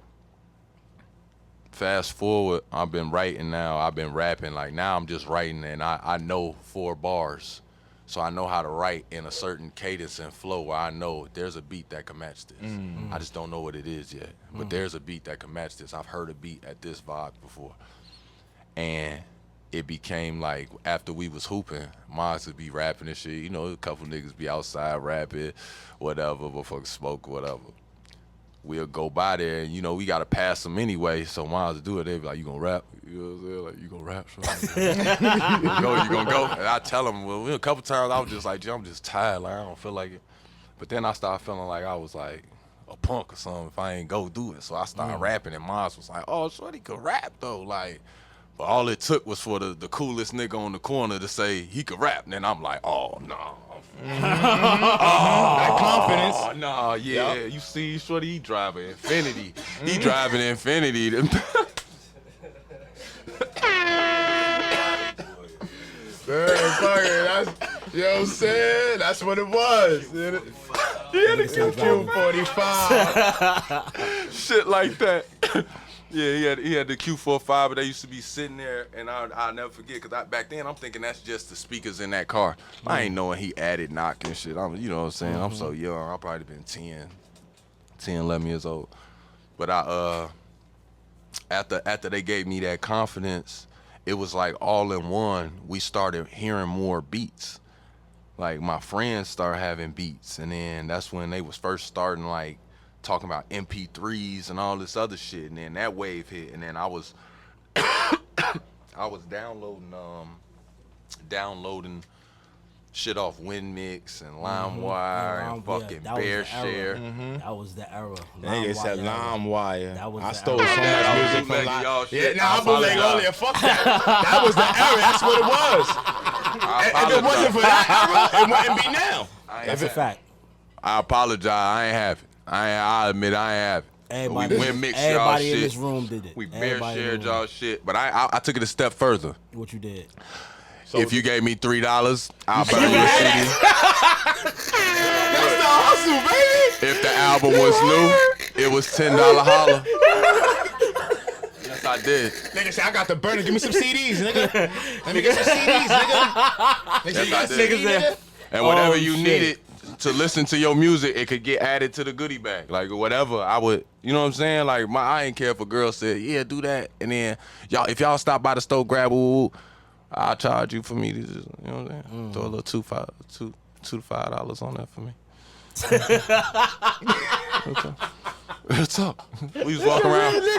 Fast forward, I've been writing now. I've been rapping. Like, now I'm just writing, and I know 4 bars, so I know how to write in a certain cadence and flow where I know there's a beat that can match this. I just don't know what it is yet, but there's a beat that can match this. I've heard a beat at this vibe before, and it became like, after we was hooping, Miles would be rapping and shit. You know, a couple niggas be outside rapping, whatever, motherfuckers smoke, whatever. We'll go by there and, you know, we got to pass them anyway. So Miles do it. They be like, you going to rap? You know what I'm saying? Like, you going to rap? You going to go? And I tell them, well, a couple times I was just like, I'm just tired. Like, I don't feel like it. But then I started feeling like I was like a punk or something if I ain't go do it. So I started rapping and Miles was like, oh, shorty could rap though. Like, but all it took was for the coolest nigga on the corner to say he could rap. And then I'm like, oh, no. That confidence. Oh, no, yeah. You see, shorty, he driving Infinity. He driving Infinity. Man, fuck it. That's, you know what I'm saying? That's what it was. He had a Q45. Shit like that. Yeah, he had the Q45, but they used to be sitting there, and I'll never forget, because back then I'm thinking that's just the speakers in that car. I ain't knowing he added knock and shit. You know what I'm saying? I'm so young. I probably been 10, 11 years old. But after they gave me that confidence, it was like all in one, we started hearing more beats. Like, my friends started having beats, and then that's when they was first starting, like, talking about MP3s and all this other shit, and then that wave hit, and then I was downloading shit off WinMix and LimeWire and fucking BearShare. That was the era. Nigga said LimeWire. That was I the stole era. so I much was music from bootlegging y'all Lime. shit. Yeah, nah, I I'm bootlegging apologize. earlier. Fuck that. That was the era. That's what it was. If it wasn't for that era, it wouldn't be now. That's a fact. I apologize. I ain't have it. I admit I ain't have it. Everybody, We WinMix y'all everybody in shit. this room did it. We Everybody in BearShared the room. y'all shit. But I took it a step further. What you did? If you gave me $3, I'll buy you a CD. That's the hustle, baby. If the album was new, it was $10 holler. Yes, I did. Nigga say, I got the burner. Give me some CDs, nigga. Let me get some CDs, nigga. Nigga, you got Yes, I did. CDs, nigga? And whatever Oh, you shit. needed to listen to your music, it could get added to the goodie bag. Like, whatever I would, you know what I'm saying? Like, I ain't care if a girl said, yeah, do that. And then, if y'all stop by the store, grab I'll charge you for me to just, you know what I'm saying? Throw a little $2 to $5 on that for me. What's up? We was walking around. We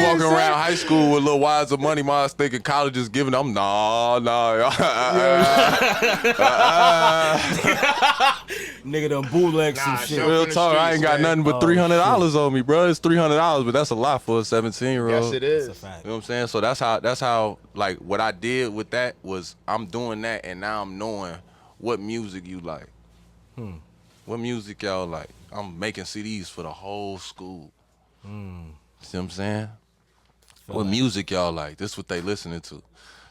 walking around high school with little wads of money. I was thinking college is giving them. Nah. Nigga done bootleg some shit. Real talk. I ain't got nothing but $300 on me, bro. It's $300, but that's a lot for a 17-year-old. Yes, it is. That's a fact. You know what I'm saying? So that's how like what I did with that was I'm doing that, and now I'm knowing what music you like. What music y'all like? I'm making CDs for the whole school. See what I'm saying? What music y'all like? This what they listening to.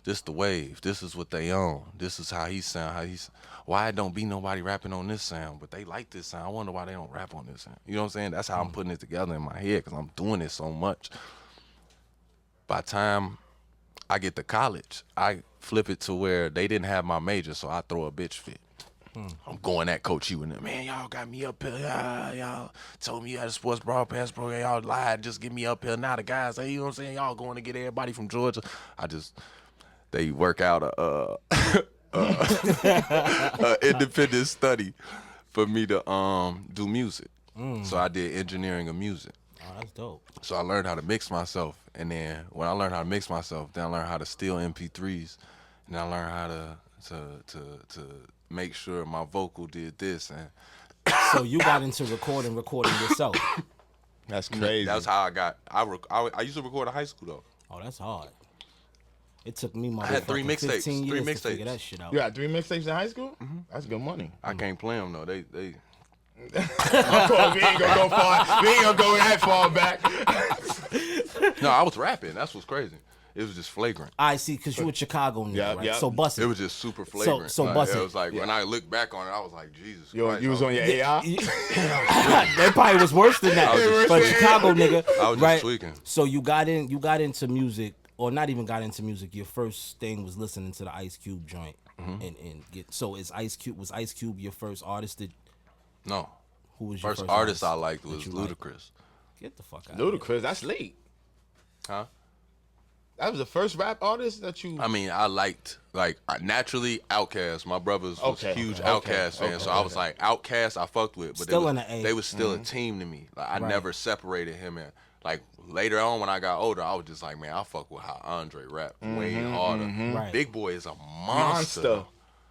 This the wave. This is what they own. This is how he sound. Why it don't be nobody rapping on this sound, but they like this sound. I wonder why they don't rap on this sound. You know what I'm saying? That's how I'm putting it together in my head because I'm doing it so much. By the time I get to college, I flip it to where they didn't have my major, so I throw a bitch fit. I'm going at Coach U and them, man, y'all got me up here. Y'all told me you had a sports broadcast program. Y'all lied. Just get me up here. Now the guys, hey, you know what I'm saying? Y'all going to get everybody from Georgia. They work out a independent study for me to do music. So I did engineering of music. Oh, that's dope. So I learned how to mix myself. And then when I learned how to mix myself, then I learned how to steal MP3s. And I learned how to make sure my vocal did this. And So you got into recording yourself. That's crazy. that's how I got. I used to record in high school though. Oh, that's hard. It took me my had 3 mixtapes. 15 years 3 to figure mixtapes. that shit out. You got 3 mixtapes in high school? That's good money. I can't play them though. They Of course, we ain't gonna go far. We ain't gonna go that far back. No, I was rapping. That's what's crazy. It was just flagrant. I see, because you a Chicago nigga, Yeah, right? yeah. So bust it. It was just super flagrant. so Like, bust it it. was like when I look back on it, I was like, Jesus Yo, Christ. you was on your AI? That probably was worse than that. I was just But tweaking. Chicago nigga, I was just right? tweaking. So you got into music, or not even got into music. Your first thing was listening to the Ice Cube joint, and get. So was Ice Cube your first artist? No. Who was your First first artist I that liked was you liked? Ludacris. Get the fuck out. of here. Ludacris, that's late. Huh? That was the first rap artist that you... I mean, I liked, naturally, Outkast. My brothers was huge Outkast fans, so I was like, Outkast I fucked with. But Still in the A. they was still a team to me. Like, I never separated him. And, like, later on when I got older, I was just like, man, I fuck with how Andre rapped way harder. Right. Big Boy is a monster.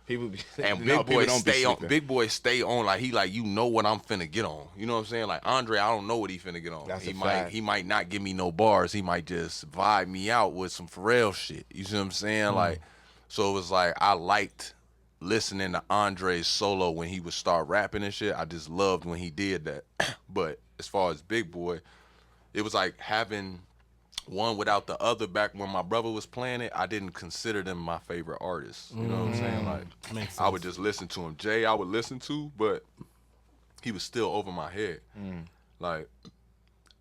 People be, And no, Big Boy people don't be stay on. sleeping. Big Boy stay on. Like he like you know what I'm finna get on. You know what I'm saying? Like Andre, I don't know what he finna get on. That's he a might fact. he might not give me no bars. He might just vibe me out with some Pharrell shit. You see what I'm saying? Like, so it was like I liked listening to Andre's solo when he would start rapping and shit. I just loved when he did that. But as far as Big Boy, it was like having one without the other. Back when my brother was playing it, I didn't consider them my favorite artists. You know what I'm saying? Like, Makes I would sense. just listen to him. Jay, I would listen to, but he was still over my head. Like,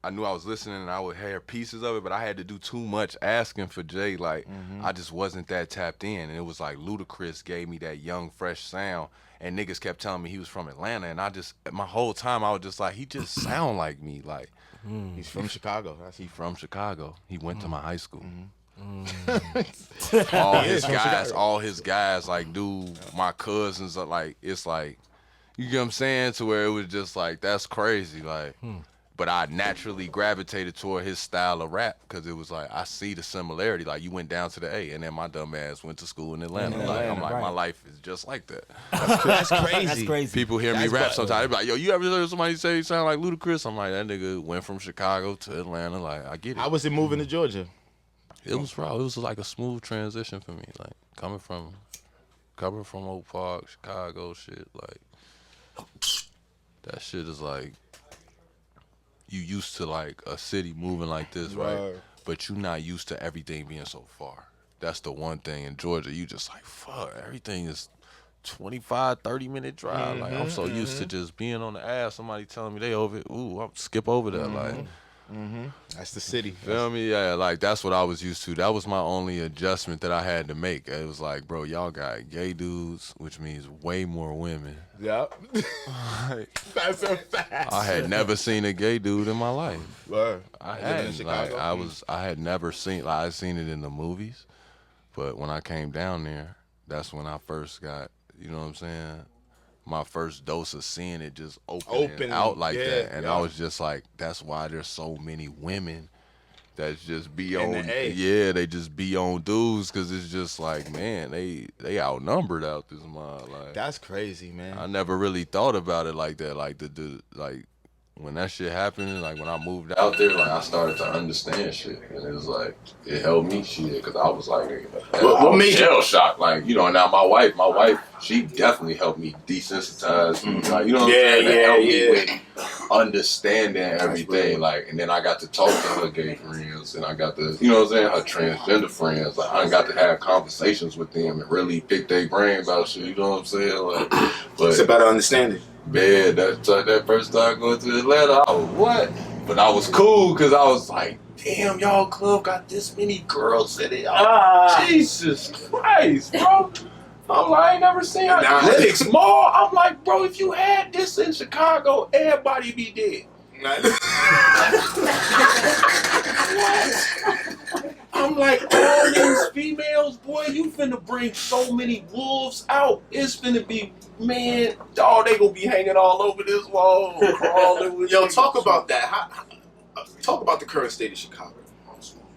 I knew I was listening and I would hear pieces of it, but I had to do too much asking for Jay. Like, I just wasn't that tapped in. And it was like Ludacris gave me that young, fresh sound. And niggas kept telling me he was from Atlanta. And I just, my whole time, I was just like, he just sound like me. Like, He's from Chicago. That's he from Chicago. He went to my high school. He All is his from guys, Chicago. like, dude, my cousins are like, it's like, you get what I'm saying? To where it was just like, that's crazy. Like, but I naturally gravitated toward his style of rap because it was like, I see the similarity. Like, you went down to the A, and then my dumb ass went to school in Atlanta. I'm like, my life is just like that. That's crazy. That's crazy. People hear me That's rap what- sometimes. They be like, yo, you ever heard somebody say you sound like Ludacris? I'm like, that nigga went from Chicago to Atlanta. Like, I get it. How was it moving to Georgia? It was raw. It was like a smooth transition for me. Like, coming from Oak Park, Chicago, shit. Like, that shit is like, you used to like a city moving like this, right? Right. But you not used to everything being so far. That's the one thing in Georgia. You just like, fuck, everything is 25, 30-minute drive. Like, I'm so used to just being on the ass. Somebody telling me they over it. Ooh, I'll skip over that. Like, That's the city. feel me? Yeah, like that's what I was used to. That was my only adjustment that I had to make. It was like, bro, y'all got gay dudes, which means way more women. Yep. That's a fact. I had never seen a gay dude in my life. Word. I Living in hadn't. Like, Chicago? I had never seen. Like, I seen it in the movies, but when I came down there, that's when I first got, you know what I'm saying, my first dose of seeing it just opening out like that. And I was just like, that's why there's so many women that's just be on, they just be on dudes, because it's just like, man, they outnumbered out this mile. Like, that's crazy, man. I never really thought about it like that. Like like when that shit happened, like when I moved out there, like I started to understand shit, and it was like it helped me shit, because I was like, what made shell shock, like, you know. Now my wife, she definitely helped me desensitize, like, you know what I'm saying? That helped me with understanding everything, like, and then I got to talk to her gay friends, and I got to, you know what I'm saying, her transgender friends, like I got to have conversations with them and really pick their brain about shit, you know what I'm saying? Like, but it's a better understanding. Man, that first time going to Atlanta, I was what? But I was cool, because I was like, damn, y'all club got this many girls in it. Jesus Christ, bro. I'm like, I ain't never seen Lennox Mall. I'm like, bro, if you had this in Chicago, everybody be dead. What? I'm like, all these females, boy, you finna bring so many wolves out. It's finna be, man, dog, they gonna be hanging all over this wall, crawling with Yo, talk about that. Talk about the current state of Chicago.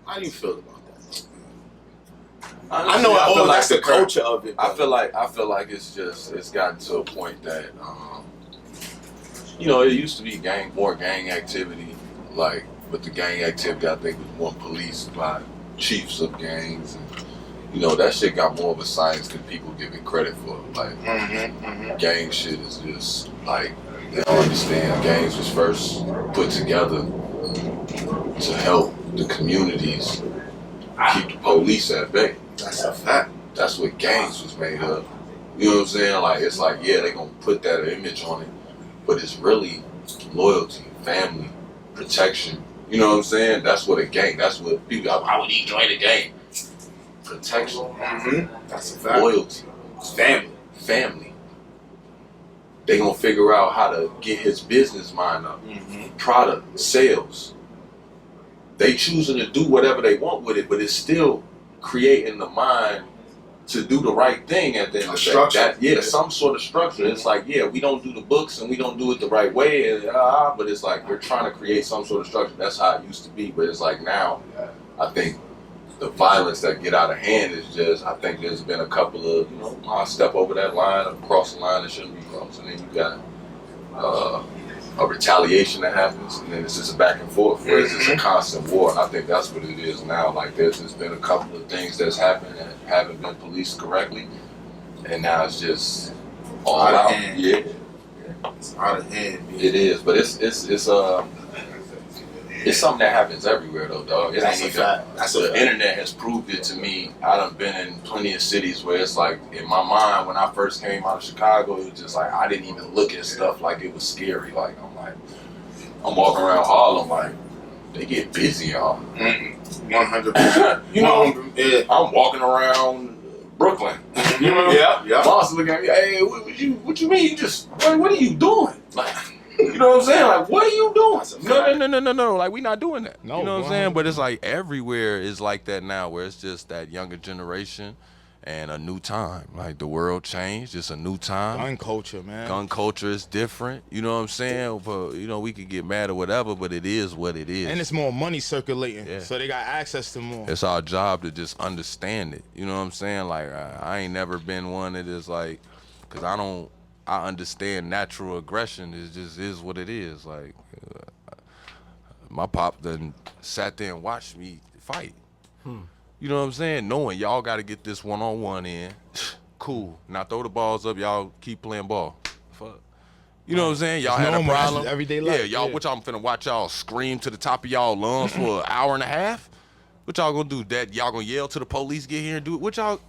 How do you feel about that? Honestly, I know that's like the culture of it. I feel like it's gotten to a point that, you know, it used to be more gang activity, like, but the gang activity, I think, was more policed by chiefs of gangs, and, you know, that shit got more of a science than people give it credit for. Like, gang shit is just, like, they don't understand. Gangs was first put together to help the communities keep the police at bay. That's a fact. That's what gangs was made of. You know what I'm saying? Like, it's like, yeah, they gonna put that image on it, but it's really loyalty, family, protection. You know what I'm saying? That's what a gang, that's what people, why would he join a gang? Protection. That's a fact. Loyalty. Family. They gonna figure out how to get his business mind up. Product, sales. They choosing to do whatever they want with it, but it's still creating the mind to do the right thing at the end of the day. Some sort of structure. It's like, yeah, we don't do the books and we don't do it the right way, and but it's like we're trying to create some sort of structure. That's how it used to be, but it's like now, I think the violence that get out of hand is just, I think there's been a couple of, you know, I step over that line, across the line that shouldn't be crossed, and then you got a retaliation that happens, and then it's just a back and forth, where it's just a constant war. And I think that's what it is now. Like, there's been a couple of things that's happened that haven't been policed correctly, and now it's just all out. Yeah, it's out of hand. Man. It is, but it's something that happens everywhere though, dog. It ain't even. The internet has proved it to me. I done been in plenty of cities where it's like, in my mind, when I first came out of Chicago, it was just like, I didn't even look at stuff like it was scary. Like, I'm walking around Harlem, like, they get busy, y'all. 100%. You know, I'm walking around Brooklyn. You know, boss looking at me, hey, what you mean? You just, what are you doing? Like, you know what I'm saying? Like, what are you doing? No. Like, we not doing that. No, you know what I'm saying? But it's like everywhere is like that now, where it's just that younger generation and a new time. Like, the world changed. It's a new time. Gun culture, man. Gun culture is different. You know what I'm saying? But, you know, we could get mad or whatever, but it is what it is. And it's more money circulating, so they got access to more. It's our job to just understand it. You know what I'm saying? Like, I ain't never been one that is like, because I understand natural aggression is what it is. Like, my pop done sat there and watched me fight. You know what I'm saying? Knowing y'all got to get this one-on-one in. Cool. Now throw the balls up. Y'all keep playing ball. Fuck. You know what I'm saying? Y'all had a problem. Everyday life. Yeah, y'all. What y'all finna watch y'all scream to the top of y'all lungs for an hour and a half? What y'all gonna do? That y'all gonna yell till the police get here and do it? What y'all?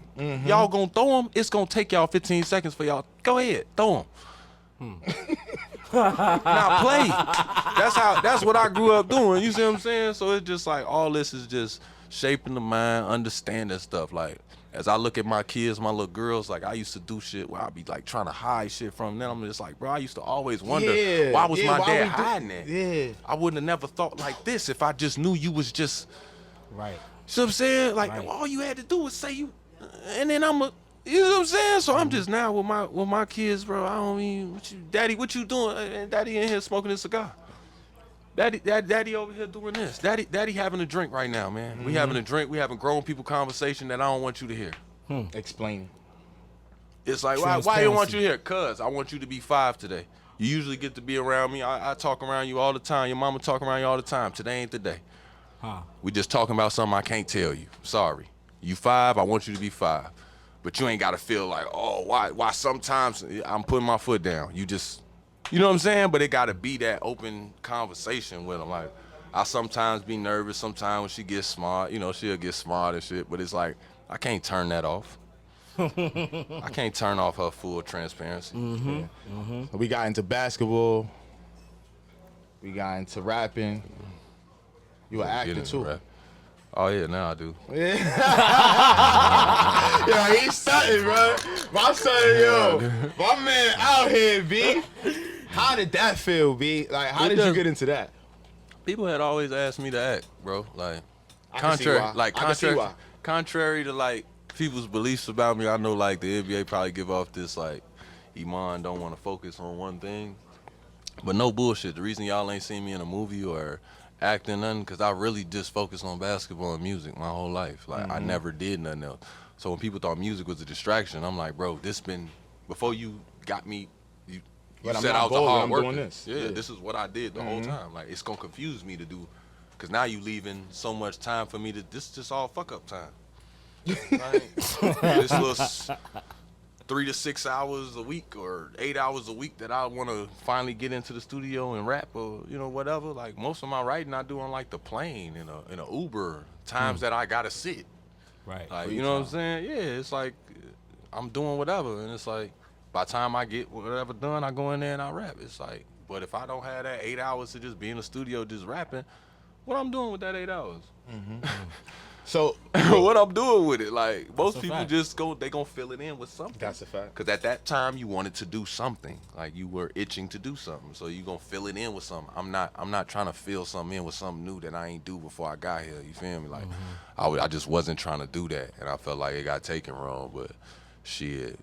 Y'all gonna throw them? It's gonna take y'all 15 seconds for y'all. Go ahead, throw them. Now play. That's what I grew up doing. You see what I'm saying? So it's just like all this is just shaping the mind, understanding stuff. Like, as I look at my kids, my little girls, like, I used to do shit where I'd be like trying to hide shit from them. I'm just like, bro, I used to always wonder why was my dad hiding that? Yeah. I wouldn't have never thought like this if I just knew you was just right. See what I'm saying? Like, all you had to do was say you, and then You know what I'm saying? So I'm just now with my kids, bro. I don't mean, Daddy, what you doing? And Daddy in here smoking his cigar. Daddy over here doing this. Daddy having a drink right now, man. We having a drink. We having grown people conversation that I don't want you to hear. Explain. It's like, why you want you here? Cause I want you to be 5 today. You usually get to be around me. I talk around you all the time. Your mama talk around you all the time. Today ain't the day. We just talking about something I can't tell you. Sorry. You 5, I want you to be 5. But you ain't gotta feel like, oh, why sometimes I'm putting my foot down. You just, you know what I'm saying? But it gotta be that open conversation with them. Like, I sometimes be nervous. Sometimes when she gets smart, you know, she'll get smart and shit. But it's like, I can't turn that off. I can't turn off her full transparency. We got into basketball. We got into rapping. You an actor too. Rap. Oh yeah, now I do. Yeah, he's something, bro. My son, yo, my man out here, B. How did that feel, B? Like, how did you get into that? People had always asked me to act, bro. Like, contrary to like people's beliefs about me, I know like the NBA probably give off this like Iman don't want to focus on one thing, but no bullshit. The reason y'all ain't seen me in a movie or acting nothing, because I really just focused on basketball and music my whole life. Like I never did nothing else. So when people thought music was a distraction, I'm like, bro, this been before you got me. You set out the hard work. Yeah, this is what I did the whole time. Like it's gonna confuse me to do, because now you leaving so much time for me to. This just all fuck up time. Like, this little 3 to 6 hours a week or 8 hours a week that I want to finally get into the studio and rap or whatever. Like most of my writing I do on like the plane in a Uber, times that I gotta sit. Right. Like you know what I'm saying? Yeah, it's like I'm doing whatever, and it's like by the time I get whatever done, I go in there and I rap. It's like, but if I don't have that 8 hours to just be in the studio just rapping, what I'm doing with that 8 hours? So what I'm doing with it, like most people just they gonna fill it in with something. That's a fact. Cause at that time you wanted to do something, like you were itching to do something, so you gonna fill it in with something. I'm not trying to fill something in with something new that I ain't do before I got here. You feel me? Like I just wasn't trying to do that, and I felt like it got taken wrong. But shit,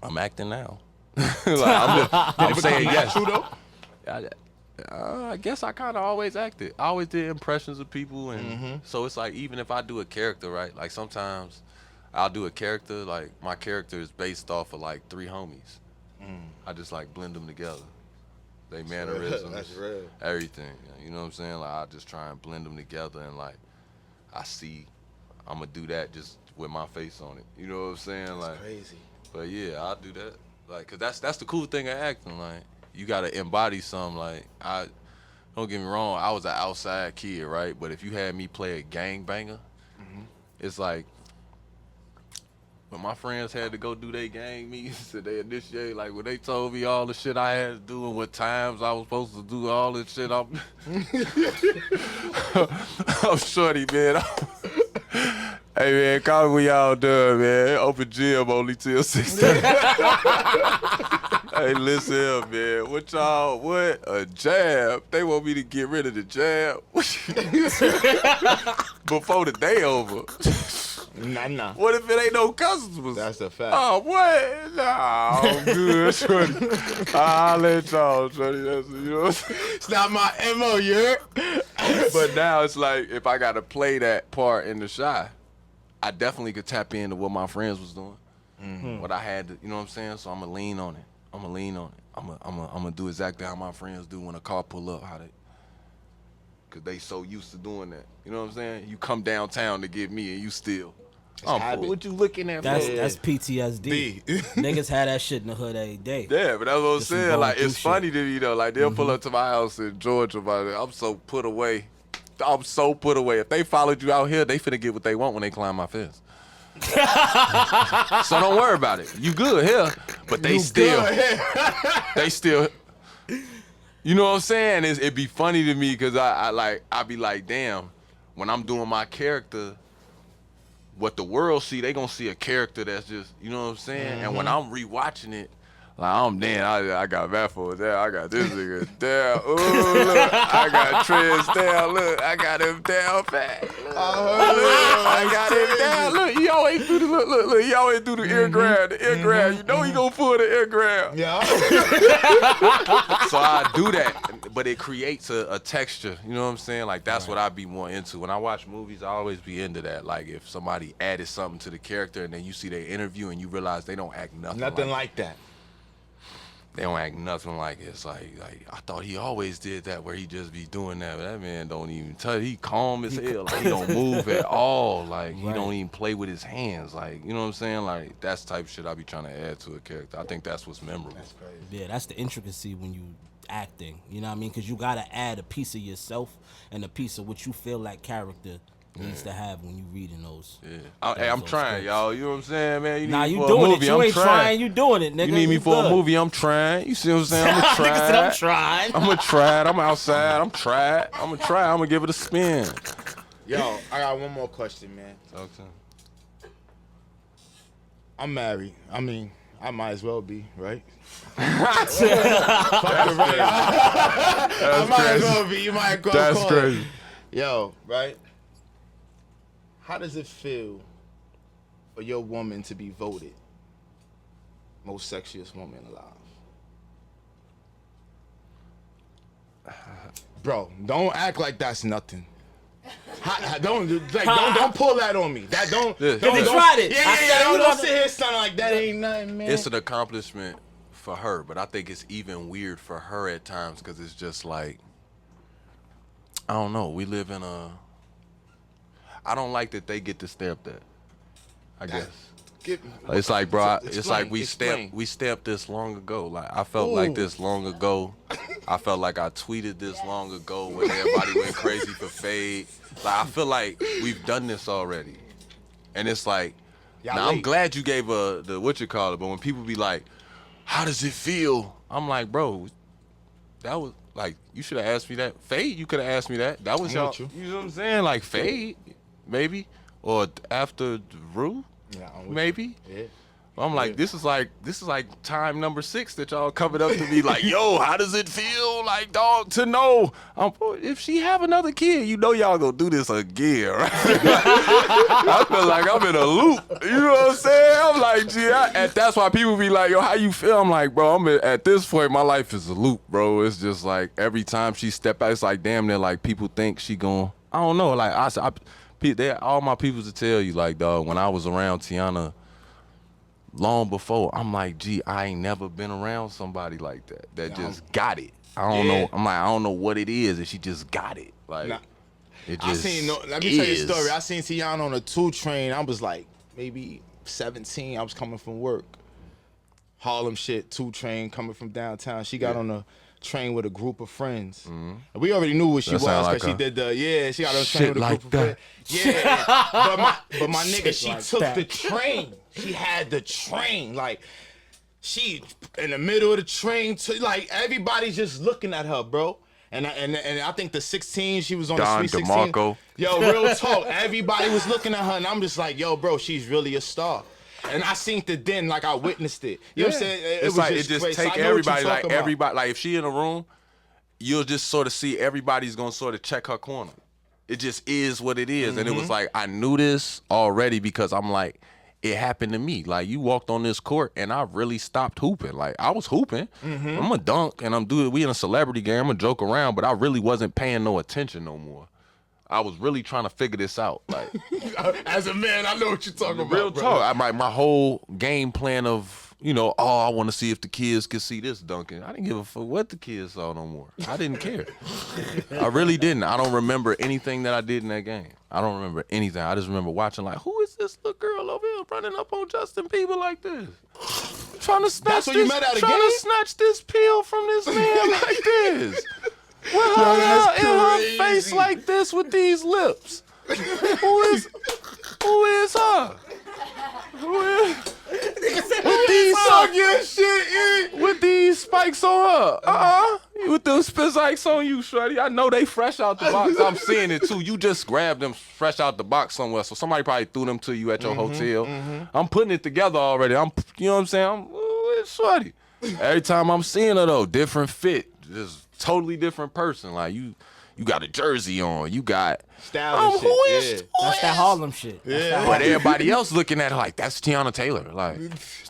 I'm acting now. Like, I'm saying yes. True though. I guess I kind of always acted. I always did impressions of people, and so it's like even if I do a character, right? Like sometimes I'll do a character, like my character is based off of like 3 homies. I just like blend them together. They mannerisms, That's real. everything. You know what I'm saying? Like I just try and blend them together, and like I see I'm gonna do that just with my face on it. You know what I'm saying? That's like crazy. But yeah, I'll do that. Like, cause that's the cool thing of acting. Like, you gotta embody something. Like, don't get me wrong, I was an outside kid, right? But if you had me play a gangbanger, it's like when my friends had to go do their gang meetings and they initiate, like when they told me all the shit I had to do and what times I was supposed to do all this shit, I'm shorty, man. Hey man, call me when y'all done, man. Open gym only till 6:30. Hey, listen here, man. What a jab. They want me to get rid of the jab before the day over. Nah. What if it ain't no customers? That's a fact. Oh, what? Nah, I'm good, shorty. I'll let y'all, shorty. That's, you know what I'm saying? It's not my MO, you heard? But now it's like, if I got to play that part in the Shy, I definitely could tap into what my friends was doing. What I had to, you know what I'm saying? So I'm going to lean on it. I'm going to do exactly how my friends do when a car pull up. Because they so used to doing that. You know what I'm saying? You come downtown to get me and you still. What you looking at? That's PTSD. Niggas had that shit in the hood every day. Yeah, but that's what I'm saying. Like, it's funny to me, though. Like, they'll pull up to my house in Georgia. I'm so put away. If they followed you out here, they finna get what they want when they climb my fence. So don't worry about it. You good here, but they still. You know what I'm saying? It'd be funny to me because I be like, damn, when I'm doing my character, what the world see, they gonna see a character that's just, you know what I'm saying? And when I'm rewatching it, Like, I'm damn, I got baffled there. I got this nigga down. Ooh, look, I got Trez down. Look, I got him down fat. Look, I got him down. Look, he always do the look. He always do the ear grab. The ear grab. You know he gonna pull the ear grab. Yeah. So I do that, but it creates a texture. You know what I'm saying? Like that's what I be more into. When I watch movies, I always be into that. Like if somebody added something to the character, and then you see their interview, and you realize they don't act nothing like that. They don't act nothing like it. It's like I thought he always did that, where he just be doing that. But that man don't even tell. He calm as hell. Like he don't move at all. Like he don't even play with his hands. Like you know what I'm saying? Like that's the type of shit I be trying to add to a character. I think that's what's memorable. That's crazy. Yeah, that's the intricacy when you acting. You know what I mean? Because you gotta add a piece of yourself and a piece of what you feel like character needs to have when you reading those. Yeah, hey, I'm trying, y'all. You know what I'm saying, man? You Nah, need me you for doing a it. movie. You I'm ain't trying. trying. You doing it, nigga. You need me You for good. a movie. I'm trying. You see what I'm saying? I'm gonna Nigga said try. I'm trying. I'm gonna try it. I'm outside. I'm try. I'm gonna try. I'm gonna give it a spin. Yo, I got one more question, man. Talk to him. I'm married. I mean, I might as well be, right? That's I might as well be. You might go That's call crazy. it. Yo, right? How does it feel for your woman to be voted most sexiest woman alive? Bro, don't act like that's nothing. Don't pull that on me. That don't. Yeah. Cause he tried it. Yeah. Don't sit here sounding like that ain't nothing, man. It's an accomplishment for her, but I think it's even weird for her at times because it's just like, I don't know. We live in a. I don't like that they get to stamp that. I guess. It's like, bro, it's like we stamped this long ago. Like I felt like this long ago. I felt like I tweeted this long ago when everybody went crazy for Fade. Like I feel like we've done this already, and it's like, now I'm glad you gave the what you call it, but when people be like, how does it feel? I'm like, bro, that was like you should have asked me that. Fade, you could have asked me that. That was y'all. You know what I'm saying? Like Fade, maybe, or after Rue. Yeah, maybe. Yeah. I'm like, this is like time number 6 that y'all covered up to be like, yo, how does it feel like, dog, to know? If she have another kid, you know y'all gonna do this again, right? I feel like I'm in a loop. You know what I'm saying? I'm like, gee, and that's why people be like, yo, how you feel? I'm like, bro, at this point, my life is a loop, bro. It's just like every time she step out, it's like damn near like people think she gon', I don't know, like all my people to tell you, like, dog, when I was around Teyana long before, I'm like, gee, I ain't never been around somebody like that just got it. I don't know. I'm like, I don't know what it is, and she just got it. Like, it just let me tell you a story. I seen Teyana on a 2 train. I was like maybe 17. I was coming from work. Harlem shit, 2 train coming from downtown. She got on a train with a group of friends. And we already knew what she was because she did she got on a train with a group of friends. Yeah. but my nigga, she took the train. She had the train. Like, she in the middle of the train, like everybody's just looking at her, bro. And I think the 16, she was on the Sweet 16. DeMarco. Yo, real talk. Everybody was looking at her, and I'm just like, yo, bro, she's really a star. And I seen it then, like I witnessed it. You know what I'm saying? It's like it just take everybody, like everybody, like if she in a room, you'll just sort of see everybody's gonna sort of check her corner. It just is what it is. And it was like, I knew this already because I'm like, it happened to me. Like, you walked on this court and I really stopped hooping. Like, I was hooping. I'm a dunk and we in a celebrity game. I'm a joke around, but I really wasn't paying no attention no more. I was really trying to figure this out. Like, as a man, I know what you're talking about. Real talk. My whole game plan of, I want to see if the kids can see this dunking. I didn't give a fuck what the kids saw no more. I didn't care. I really didn't. I don't remember anything that I did in that game. I don't remember anything. I just remember watching like, who is this little girl over here running up on Justin Bieber like this? Trying to snatch this pill from this man like this. With her face like this with these lips. Who is her? With these spikes on her. With those spikes on you, shorty. I know they fresh out the box. I'm seeing it too. You just grabbed them fresh out the box somewhere. So somebody probably threw them to you at your hotel. I'm putting it together already. You know what I'm saying? Shorty. Every time I'm seeing her though, different fit, just totally different person. Like you got a jersey on, you got Style and shit. That's that Harlem shit. That's that but Harlem everybody else looking at her like that's Teyana Taylor. Like,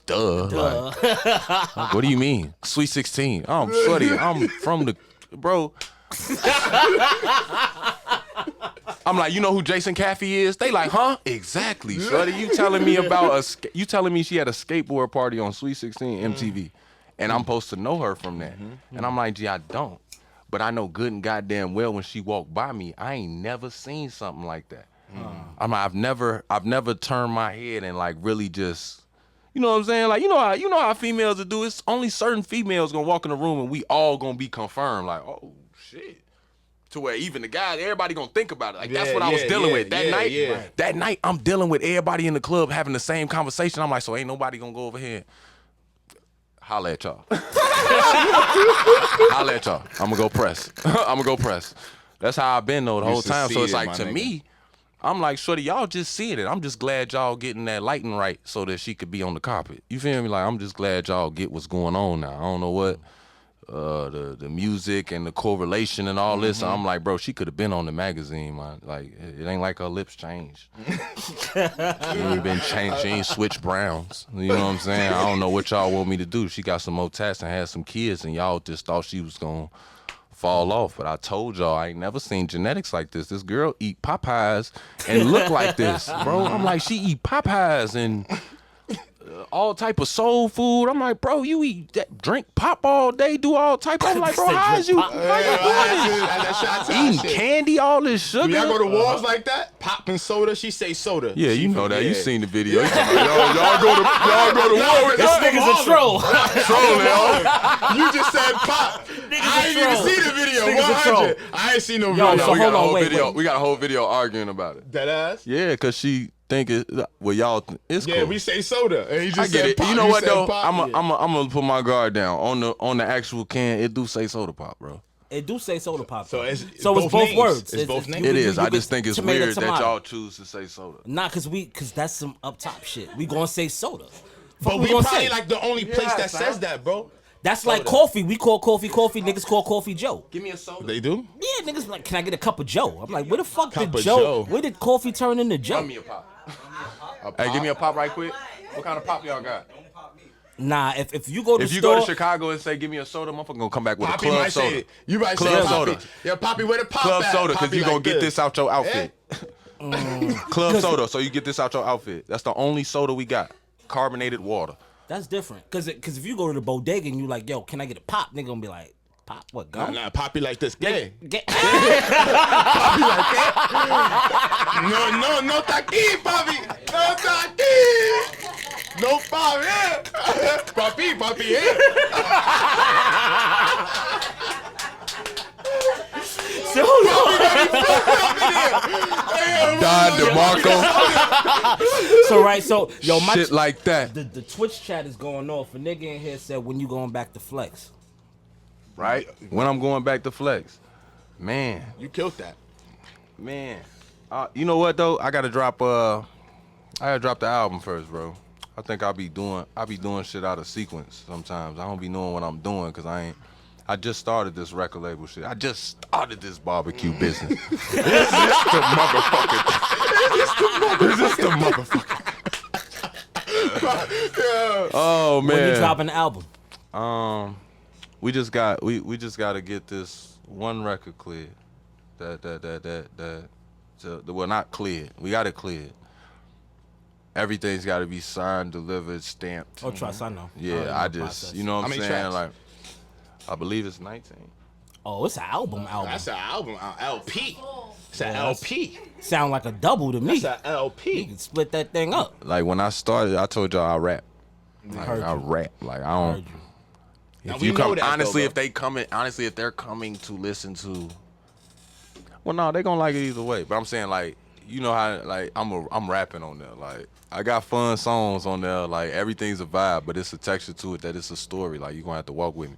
duh. Like, what do you mean? Sweet 16. I'm shorty. I'm from the bro. I'm like, you know who Jason Caffey is? They like, huh? Exactly, shorty. You telling me about you telling me she had a skateboard party on Sweet 16 MTV, and I'm supposed to know her from that? And I'm like, gee, I don't. But I know good and goddamn well when she walked by me, I ain't never seen something like that. I'm like, I've never turned my head and like really just, you know what I'm saying? Like, you know how females will do. It's only certain females gonna walk in the room and we all gonna be confirmed. Like, oh shit. To where even the guys, everybody gonna think about it. Like that's what I was dealing with that night. Right. That night, I'm dealing with everybody in the club having the same conversation. I'm like, so ain't nobody gonna go over here. Holla at y'all. Holla at y'all. I'm gonna go press. That's how I've been though the whole time. So it's like to me, I'm like, shorty, y'all just seeing it. I'm just glad y'all getting that lighting right so that she could be on the carpet. You feel me? Like I'm just glad y'all get what's going on now. I don't know what. The music and the correlation and all this. I'm like, bro, she could have been on the magazine, man. Like, it ain't like her lips changed. She ain't been changed. She ain't switched browns. You know what I'm saying? I don't know what y'all want me to do. She got some more tats and had some kids, and y'all just thought she was gonna fall off. But I told y'all, I ain't never seen genetics like this. This girl eat Popeyes and look like this, bro. I'm like, she eat Popeyes and all type of soul food. I'm like, bro, you drink pop all day, do all type. I'm like, bro, how is you eating candy, all this sugar? Y'all go to walls like that? Popping soda, she say soda. Yeah, you know that. You seen the video. Y'all go to war with This nigga's a troll. Trolling. You just said pop. I ain't even see the video. 100. I ain't seen no video. So we got hold a on, whole wait, video. wait. We got a whole video arguing about it. That ass? Yeah, because she think it. Well, y'all, it's cool. Yeah, we say soda, and he just I get said it. pop. You know what though? Pop. I'm gonna put my guard down on the actual can. It do say soda pop, bro. It do say soda pop. So it's both names. words. It's both names. It is. I just think it's tomato, weird tomato. that y'all choose to say soda. Nah, cause that's some up top shit. We gonna say soda. But we probably like the only place that says that, bro. That's like coffee. We call coffee. Niggas call coffee Joe. Give me a soda. They do? Yeah, niggas be like, can I get a cup of Joe? I'm like, where the fuck Cup did of Joe? Joe. Where did coffee turn into Joe? Give me a pop. Hey, give me a pop right quick. What kind of pop y'all got? Nah, if you go to If you store, go to Chicago and say, give me a soda, motherfucker gonna come back with Poppy a club might soda. say it. You might Club say soda. Poppy. Yo, Poppy, where the pop Club at? soda, because Poppy you gonna like get this out your outfit. Yeah. Club soda, so you get this out your outfit. That's the only soda we got. Carbonated water. that's different. Cause if you go to the bodega and you like, yo, can I get a pop? Nigga gonna be like, pop what? Gum? Nah, Poppy like this. Gay. Get- Poppy like that. No taqui, Poppy. No taqui. No Poppy. Yeah. Poppy, yeah. So Don DeMarco. so yo, my Shit like that. the Twitch chat is going off. A nigga in here said, when you going back to flex? Right? When I'm going back to flex. Man. You killed that. Man. You know what though? I gotta drop the album first, bro. I think I be doing shit out of sequence sometimes. I don't be knowing what I'm doing because I just started this record label shit. I just started this barbecue business. Is this the motherfucker? Oh man. When you dropping the album? We just gotta get this one record cleared. Well, not cleared. We got it cleared. Everything's got to be signed, delivered, stamped. Oh, trust, I know. Yeah, I just, process. you know what I'm How many saying? tracks? Like, I believe it's 19. Oh, it's an album. That's an album. LP. It's an Yeah, LP. Sound like a double to me. That's an You LP. can split that thing up. Like when I started, I told y'all I rap. Like, Heard I you. rap. Like I Heard don't. you. Now, If we you know come, that, honestly, though, if they're coming to listen to, well, no, they gonna like it either way. But I'm saying like, you know how like I'm rapping on there. Like I got fun songs on there. Like everything's a vibe, but it's a texture to it that it's a story. Like you gonna have to walk with me.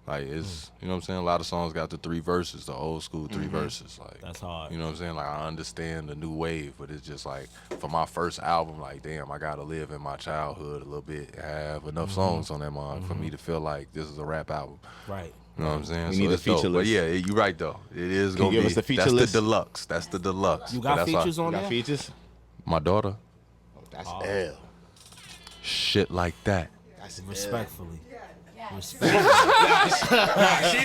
Like it's, you know what I'm saying? A lot of songs got the 3 verses, the old school 3 verses. Like That's hard. You know what I'm saying? Like I understand the new wave, but it's just like for my first album, like damn, I gotta live in my childhood a little bit. Have enough songs on that mug for me to feel like this is a rap album. Right. You know what I'm saying? We need a it's dope. feature But list. yeah, you're right though. It is Can gonna you give be. us the feature that's list? the deluxe. That's the deluxe. You But got that's features on Got there? features? My daughter, That's L. shit like that. That's Respectfully. She's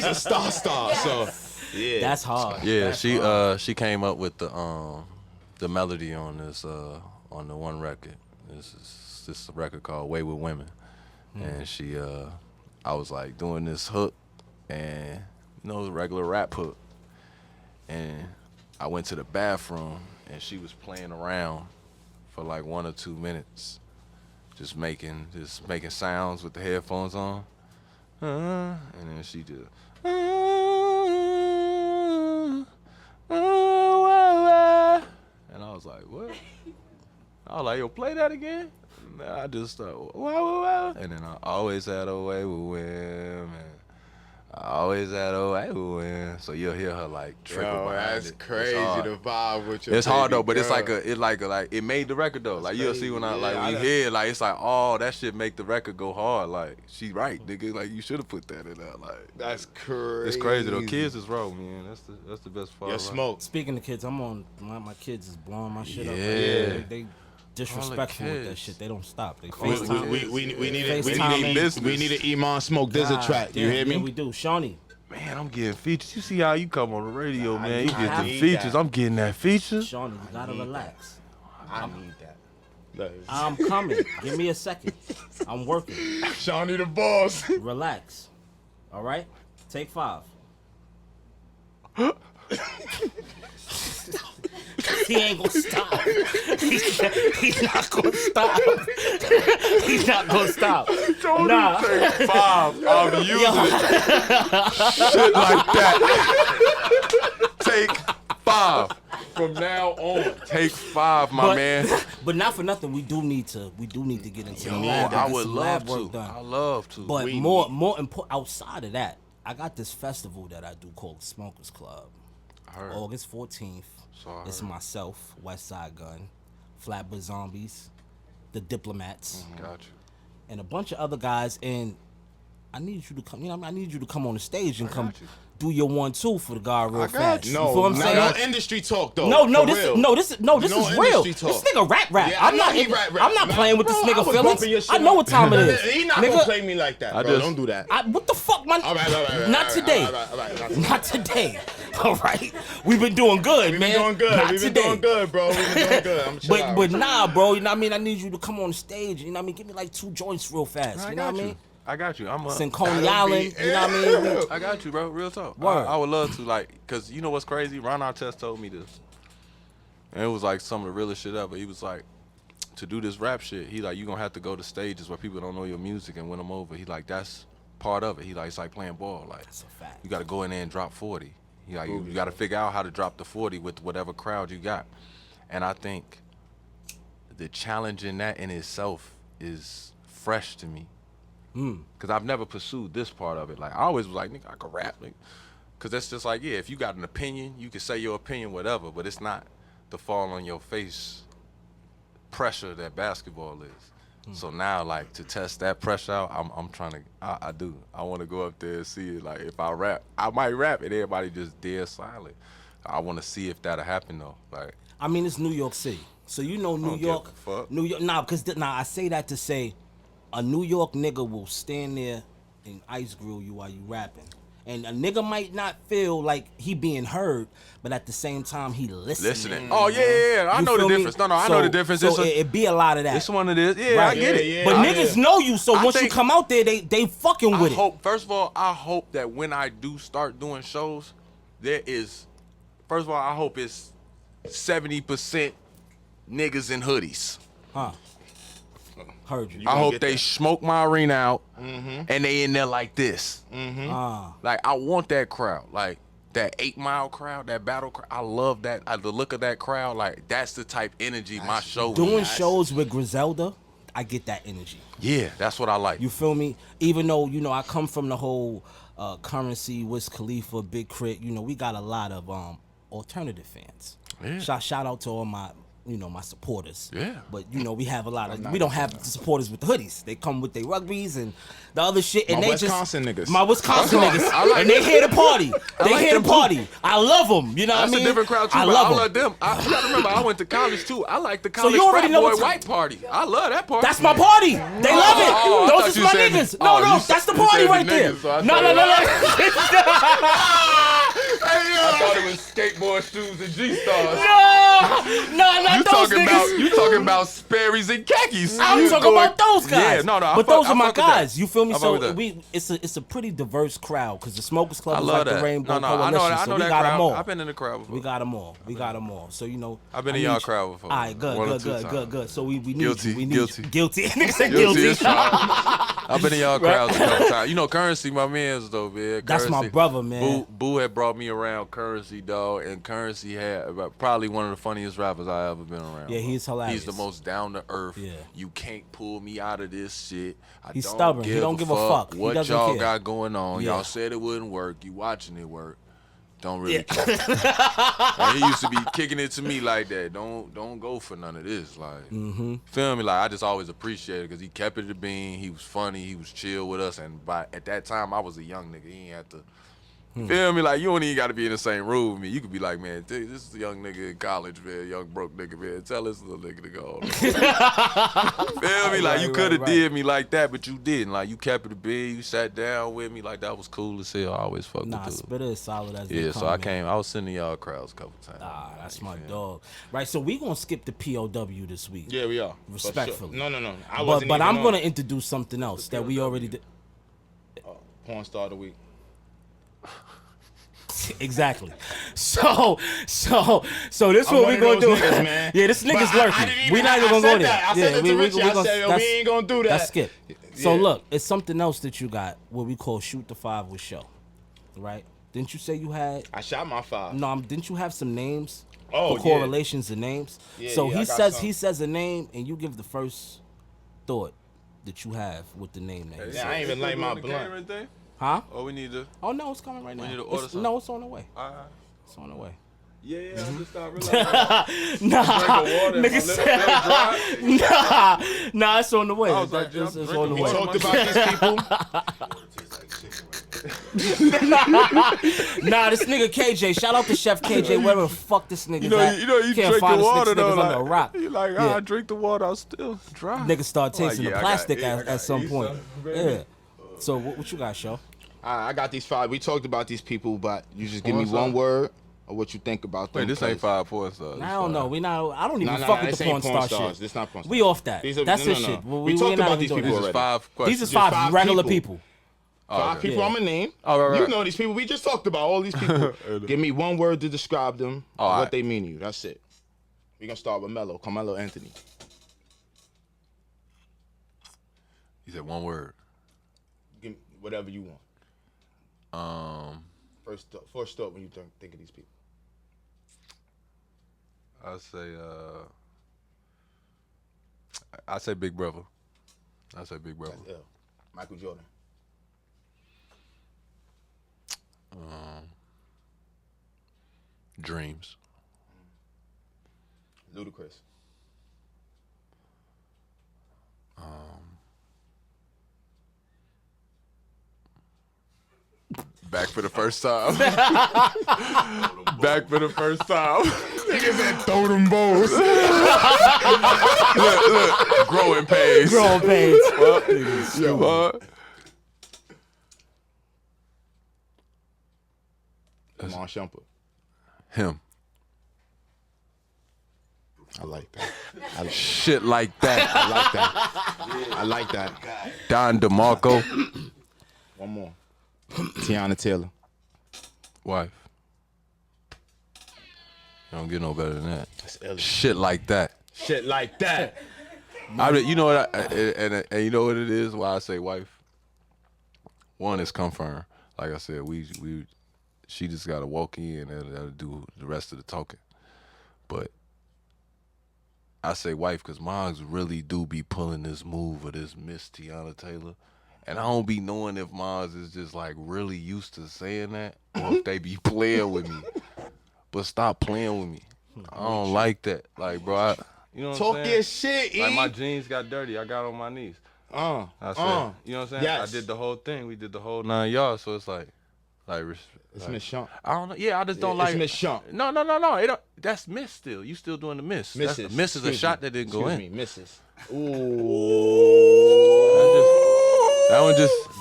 a star, so yeah. That's hard. Yeah, That's she came up with the melody on this on the one record. This is a record called Way with Women, and she I was like doing this hook, and you know, it was a regular rap hook, and I went to the bathroom and she was playing around for like 1 or 2 minutes, just making sounds with the headphones on, and then she just. And I was like, what? I was like, yo, play that again? And I just wow. And then I always had a way with women. I always had a way with women. So you'll hear her like trickle behind that's it. crazy to vibe with your It's hard baby though, but it's girl. like it made the record though. Like you'll see when I like Yeah, when you I- hear it, like it's like, oh, that shit make the record go hard. Like she right, nigga. Like you should have put that in there. Like That's crazy. it's crazy though. Kids is wrong, man. That's the best part. Yo, about it. Smoke. Speaking of kids, I'm on my kids is blowing my shit up. Yeah. They disrespectful with that kids. shit. They don't stop. They Call the FaceTime. We need FaceTime we need an Iman Smoke Dizzle track. You hear me? Yeah, we do. Shawnee. Man, I'm getting features. You see how you come on the radio, man. You get the need features. that. I'm getting that features. Shawnee, you gotta relax. I need that. I'm coming. Give me a second. I'm working. Shawnee the boss. Relax. All right? Take 5. He ain't gonna stop. He's not gonna stop. He's not gonna stop. Nah. Take 5. I'm using it. Shit like that. Take 5. From now on. Take 5, my man. But not for nothing. We do need to get into the lab. I Get would some love lab work to. done. I love to. But more important, outside of that, I got this festival that I do called Smokers Club. August 14th. It's myself, West Side Gun, Flatbush Zombies, the Diplomats, Got you. and a bunch of other guys. And I need you to come. You know, I need you to come on the stage and come do your 1-2 for the guy real fast. You feel what I'm saying? No industry talk though. This is real. industry This talk. nigga rap. Yeah, I'm I know not. he rap. I'm not playing with this Bro, I nigga was bumping your feelings. shit I know up. what time it is. He not nigga, gonna play me like that, bro. Don't do that. What the fuck, man? All right. Not today. All right. Not today. All right. We've been doing good, man. We've been doing good. Not We've been today. doing good, bro. We've been doing good. I'm chill out. But nah, bro. You know what I mean? I need you to come on the stage. You know what I mean? Give me like 2 joints real fast. You know what I mean? I got you. I'm It's in Coney Island. You know what I mean? I got you, bro. Real talk. Word. I would love to, like, cause you know what's crazy? Ron Artest told me this, and it was like some of the realest shit ever. He was like, to do this rap shit, he like, you gonna have to go to stages where people don't know your music and win them over. He like, that's part of it. He like, it's like playing ball. Like, That's a fact. you gotta go in there and drop 40. He like, you gotta figure out how to drop the 40 with whatever crowd you got. And I think the challenge in that in itself is fresh to me. Cause I've never pursued this part of it. Like I always was like, nigga, I could rap, nigga. Cause that's just like, yeah, if you got an opinion, you can say your opinion, whatever. But it's not the fall on your face pressure that basketball is. So now, like to test that pressure out, I'm trying to. I want to go up there and see it. Like if I rap, I might rap and everybody just dead silent. I want to see if that'll happen though. Like I mean, it's New York City. So you know New don't give York. a fuck. New York. I say that to say a New York nigga will stand there and ice grill you while you rapping. And a nigga might not feel like he being heard, but at the same time he listening. Oh yeah. I You know the feel me? difference. No, I know the difference. So it be a lot of that. It's one of this. Yeah, Right. I get it. Yeah, But yeah. niggas know you, so I once you think- come out there, they fucking with I it. hope, first of all, I hope that when I do start doing shows, there is, first of all, I hope it's 70% niggas in hoodies. Huh. Heard you. I hope get they that. smoke my arena out and they in there like this. Like, I want that crowd. Like, that 8 Mile crowd, that battle crowd. I love that. The look of that crowd. Like, that's the type energy my show Doing is. shows with Griselda, I get that energy. Yeah, that's what I like. You feel me? Even though, you know, I come from the whole Currency, Wiz Khalifa, Big Crit. You know, we got a lot of alternative fans. Yeah. Shout out to all my my supporters. Yeah. But we have a lot of we don't have the supporters with the hoodies. They come with their rugbies and the other shit. And My they Wisconsin just niggas. my Wisconsin niggas. I like and they them. here to party. They like here to them too. party. I love them. You know That's what I mean? a different crowd too. I but love I love them. them. You gotta remember, I went to college too. I like the college you already frat know boy what time- white party. I love that party. That's my party. They love it. I Those thought is you my said- niggas. oh, No, you that's the you party said right the there. niggas, so I No. I thought it was skateboard shoes and G-stars. No, not You those talking niggas. about Sperry's and khakis. I'm You talking doing- about those guys. Yeah, no. But those are my fuck with that. guys. You feel me? I fuck So with that. it's a pretty diverse crowd because the Smokers Club I is love like that. the Rainbow No, Coalition. I So know we that got crowd. them all. I've been in the crowd before. We got them all. We got them all. So I've been in I y'all need crowd before. All right, One or two good. times. So we need Guilty, you. We need guilty. you. Guilty. Nigga said Guilty guilty. as charged. I've been in y'all crowds a couple times. You know, Currency, my man's though, man. That's my Currency. brother, man. Boo had brought me around Currency, dog, and Currency had probably one of the funniest rappers I ever been around. Yeah, bro. he's hilarious. He's the most down to earth. Yeah. You can't pull me out of this shit. He's stubborn. He don't give a fuck. He What doesn't y'all care. got going on? Yeah. Y'all said it wouldn't work. You watching it work. Don't really care. And he used to be kicking it to me like that. Don't go for none of this. Like, feel me? Like, I just always appreciated it because he kept it a bean. He was funny. He was chill with us. And at that time, I was a young nigga. He ain't had to. Feel me? Like, you don't even got to be in the same room with me. You could be like, man, this is a young nigga in college, man, young broke nigga, man. Tell this little nigga to go. Feel me? Like, you could have did me like that, but you didn't. Like, you kept it a bean. You sat down with me. Like, that was cool as hell. I always fucked Nah, with dude. Spitter is solid as they Yeah, come, so I man. came. I was sending y'all crowds a couple times. Ah, that's my dog. Right, so we gonna skip the POW this week. Yeah, we are. Respectfully. No. But I'm gonna introduce something else that we already did. Porn star of the week. Exactly. So this what one we of gonna those do. niggas, man. Yeah, this nigga's But I lurking. didn't even- We not even I gonna said go there. that. I said Yeah, that to Richie. I gonna- said, yo, we that's- ain't gonna do that. That's skip. So Yeah. look, it's something else that you got. What we call shoot the five with show. Right? Didn't you say you had? I shot my 5. No, didn't you have some names? Oh, for yeah. correlations and names. Yeah, So yeah, I he got says some. he says a name, and you give the first thought that you have with the name that he Yeah, said. I ain't even light my blunt. Huh? Oh, we need to. Oh no, it's coming right now. need to order something? No, it's on the way. All right. It's on the way. Yeah, I just started realizing. Nah, water and nigga my said, dry. nah, it's on the way. I was like, It's I'm on the We way. drinking talked about these people. Nah, this nigga KJ. Shout out to Chef KJ. Wherever the fuck this nigga's at. You Can't drink find the this water nigga's though. under a rock. You like, Yeah. I drink the water, I'm still dry. Niggas start tasting yeah, the I got- plastic yeah, I at got some East point. Side, Yeah. baby. So what you got, show? I got these 5. We talked about these people, but you just give me Porn star? one word or what you think about them. Wait, this ain't 5 porn stars. I don't know. We not. I don't even Nah, fuck with this the ain't porn star shit. This not porn stars. We off that. These are- That's no, his no, shit. no. We talked ain't not about even these doing people that. This is already. 5 questions. These is Just 5 5 regular people. people. 5 people Yeah. I'm gonna name. Oh, right. You know these people. We just talked about all these people. Give me one word to describe them, All what right. they mean to you. That's it. We're gonna start with Melo. Carmelo Anthony. He said one word. Give me whatever you want. First thought when you think of these people. I say Big Brother. I say Big Brother. That's ill. Michael Jordan. Dreams. Ludacris. Back for the first time. Back for the first time. Niggas said throw them balls. look, growing pains. Growing pains. What? Lamar Shumpert. Him. I like that. Shit like that. I like that. I like that. Don DeMarco. One more. Teyana Taylor. Wife. You don't get no better than that. That's ill. Shit like that. Shit like that. You know what? And you know what it is? Why I say wife. One is confirmed. Like I said, she just gotta walk in and that'll do the rest of the talking. But I say wife because moms really do be pulling this move of this Miss Teyana Taylor, And I don't be knowing if Mars is just like really used to saying that or if they be playing with me. But stop playing with me. I don't like that. Like, bro, you know what Talk I'm saying? your shit, E. Like, my jeans got dirty. I got on my knees. I said, you know what I'm saying? Yes. I did the whole thing. We did the whole 9 yards. So it's like it's Miss Shump. I don't know. Yeah, I just don't like It's Miss Shump. No. It don't, that's miss still. You still doing the miss. Mrs. Miss is a shot that didn't go in. Excuse me, Mrs.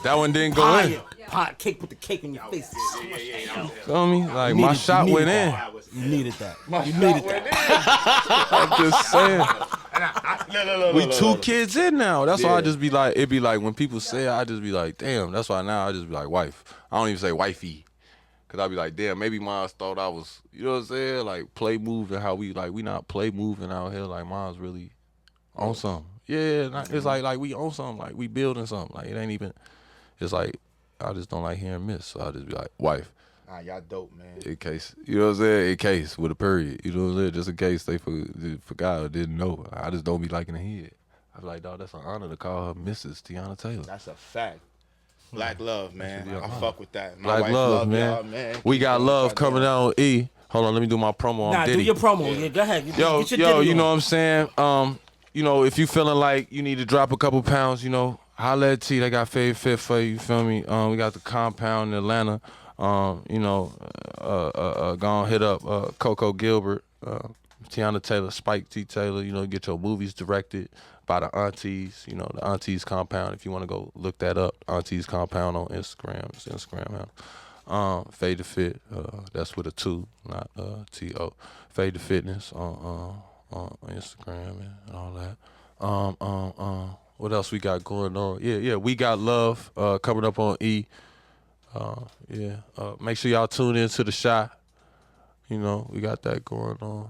That one didn't go in. Pot cake with the cake in your face. Feel me? Like, my shot went in. You needed that. You needed that. I'm just saying. We 2 kids in now. That's why I just be like, it be like when people say it, I just be like, damn. That's why now I just be like, wife. I don't even say wifey. Cause I be like, damn, maybe Mars thought I was, you know what I'm saying? Like, play moving how we not play moving out here. Like, Mars really on something. Yeah, it's like we on something. Like, we building something. Like, it ain't even, it's like, I just don't like hearing miss. So I just be like, wife. Nah, y'all dope, man. In case, you know what I'm saying? In case, with a period. You know what I'm saying? Just in case they forgot or didn't know. I just don't be liking to hear it. I be like, dog, that's an honor to call her Mrs. Teyana Taylor. That's a fact. Black love, man. I fuck with that. My Black wife love, man. y'all, man. We got love coming out on E. Hold on, let me do my promo on Diddy. Do your promo. Yeah, go ahead. Get your Diddy you on. know what I'm saying? You know, if you feeling like you need to drop a couple pounds, you know, holla at T. They got Favorite Fit for you. You feel me? We got the Compound in Atlanta. You know, go on hit up Coco Gilbert, Teyana Taylor, Spike T. Taylor. You know, get your movies directed by the aunties. You know, the Aunties Compound. If you want to go look that up, Aunties Compound on Instagram. It's Instagram now. Fade to Fit. That's with a 2, not T-O. Fade to Fitness on Instagram and all that. What else we got going on? Yeah, we got love coming up on E. Make sure y'all tune in to the shot. You know, we got that going on.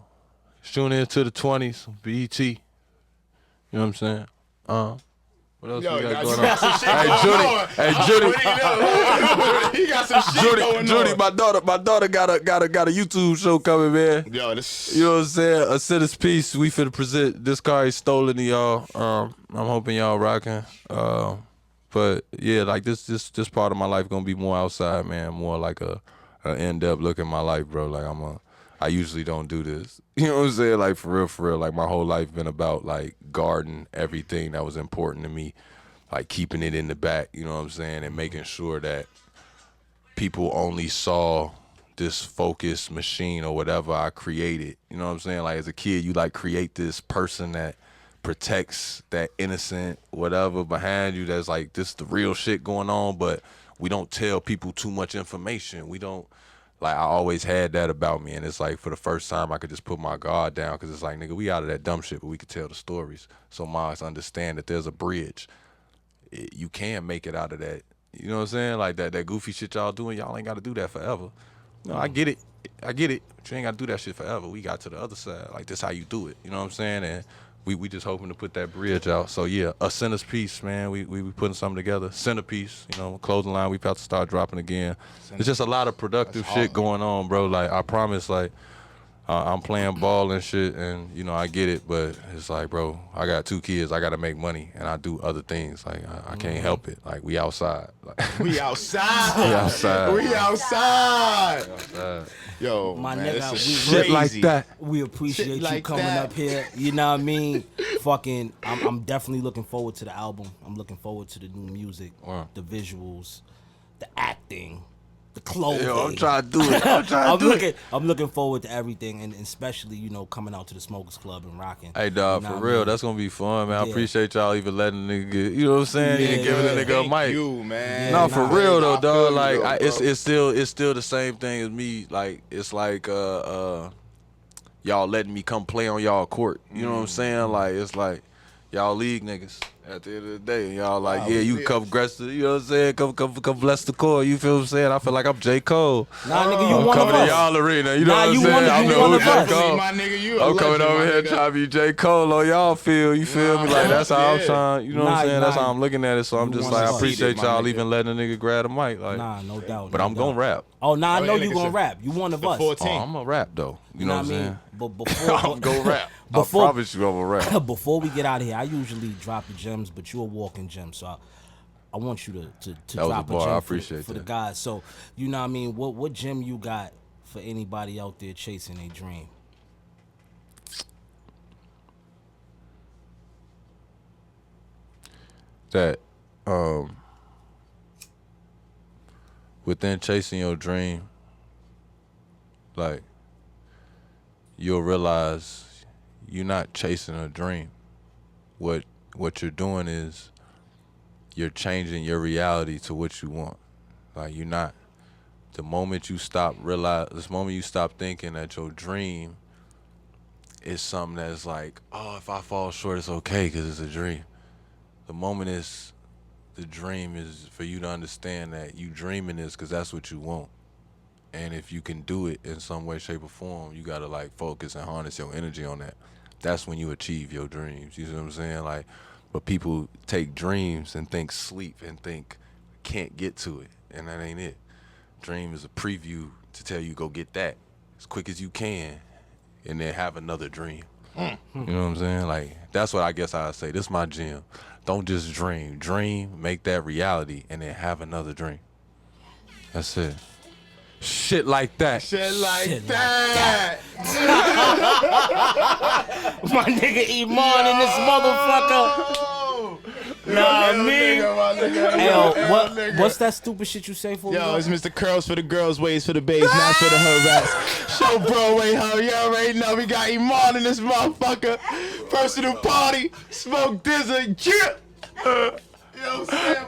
Tune in to the 20s, BET. You know what I'm saying? What else we got going on? Hey, Judy. He got some shit going on. Judy, my daughter got a YouTube show coming, man. Yo, this. You know what I'm saying? A Sitters Piece. We finna present. This car is stolen to y'all. I'm hoping y'all rocking. But yeah, like this part of my life gonna be more outside, man. More like a in-depth look at my life, bro. Like I usually don't do this. You know what I'm saying? Like for real. Like my whole life been about like guarding everything that was important to me, like keeping it in the back. You know what I'm saying? And making sure that people only saw this focused machine or whatever I created. You know what I'm saying? Like as a kid, you like create this person that protects that innocent whatever behind you that's like this the real shit going on, but we don't tell people too much information. We don't, like I always had that about me, and it's like for the first time I could just put my guard down because it's like, nigga, we out of that dumb shit, but we could tell the stories. So Miles understand that there's a bridge. You can make it out of that. You know what I'm saying? Like that goofy shit y'all doing, y'all ain't got to do that forever. No, I get it, but you ain't got to do that shit forever. We got to the other side. Like this how you do it. You know what I'm saying? And we just hoping to put that bridge out. So yeah, a centerpiece, man. We putting something together. Centerpiece, you know, clothing line. We about to start dropping again. There's just a lot of productive shit going on, bro. Like I promise, like I'm playing ball and shit, and you know I get it, but it's like, bro, I got 2 kids. I got to make money, and I do other things. Like I can't help it. Like we outside. Like, we outside. We outside. We outside. Yo, my man, nigga, shit like that. We appreciate Shit you like coming that. up here. You know what I mean? Fucking, I'm definitely looking forward to the album. I'm looking forward to the new music, the visuals, the acting, the clothing. Yo, I'm trying to do it. I'm looking forward to everything, and especially, you know, coming out to the Smokers Club and rocking. Hey, dog, You know for what I real, mean? that's gonna be fun, man. I Yeah. appreciate y'all even letting the nigga get, you know what I'm saying? Yeah, Even giving the nigga a Thank mic. you, man. No, for real though, I feel dog. you, Like though, it's still the same thing as me. Like it's like y'all letting me come play on y'all court. You know what I'm saying? Like it's like y'all league niggas at the end of the day. Y'all like, yeah, you come bless the, you know what I'm saying? Come bless the court. You feel what I'm saying? I feel like I'm J. Cole. Nah, nigga, you I'm one of coming to us. y'all arena. You know Nah, what I'm you saying? one of- I'm you the one of J. us. Cole. My nigga, you I'm a coming legend, over my here nigga. trying to be J. Cole on y'all feel. You feel me? Like that's how I'm Yeah. trying. You know what I'm Nah, saying? That's nah. how I'm looking at it. So I'm You just one like, of I us. appreciate My y'all nigga. even letting a nigga grab the mic. Like, Nah, no doubt. but no I'm doubt. gonna rap. Oh, nah, I Oh, know yeah, you nigga gonna said rap. You one of the us. 14. Oh, I'm gonna rap though. You know what I'm saying? But before I'm gonna rap. Before- I promise you I'm gonna rap. before we get out of here, I usually drop the gems, but you're a walking gem, so I want you to That was drop a bar. gem I for appreciate the that. guys. So, you know what I mean? What gem you got for anybody out there chasing a dream? That within chasing your dream, like, you'll realize you're not chasing a dream. What you're doing is you're changing your reality to what you want. Like, you're not. The moment you stop thinking that your dream is something that's like, oh, if I fall short, it's okay because it's a dream. The moment the dream is for you to understand that you dreaming this because that's what you want. And if you can do it in some way, shape, or form, you gotta like focus and harness your energy on that. That's when you achieve your dreams. You see what I'm saying? Like, but people take dreams and think sleep and think can't get to it, and that ain't it. Dream is a preview to tell you go get that as quick as you can, and then have another dream. You know what I'm saying? Like, that's what I guess I'd say. This is my gym. Don't just dream. Dream, make that reality, and then have another dream. That's it. Shit like that. Shit like Shit that. My nigga Iman in this motherfucker. Nah, me. Hey, yo, what's that stupid shit you say for me? Yo, it's Mr. Curls for the girls, waves for the babes, not for the hood rats. Show Broadway, ho, you already know we got Iman in this motherfucker. Personal party, smoke dizzer, yeah. You know what I'm saying?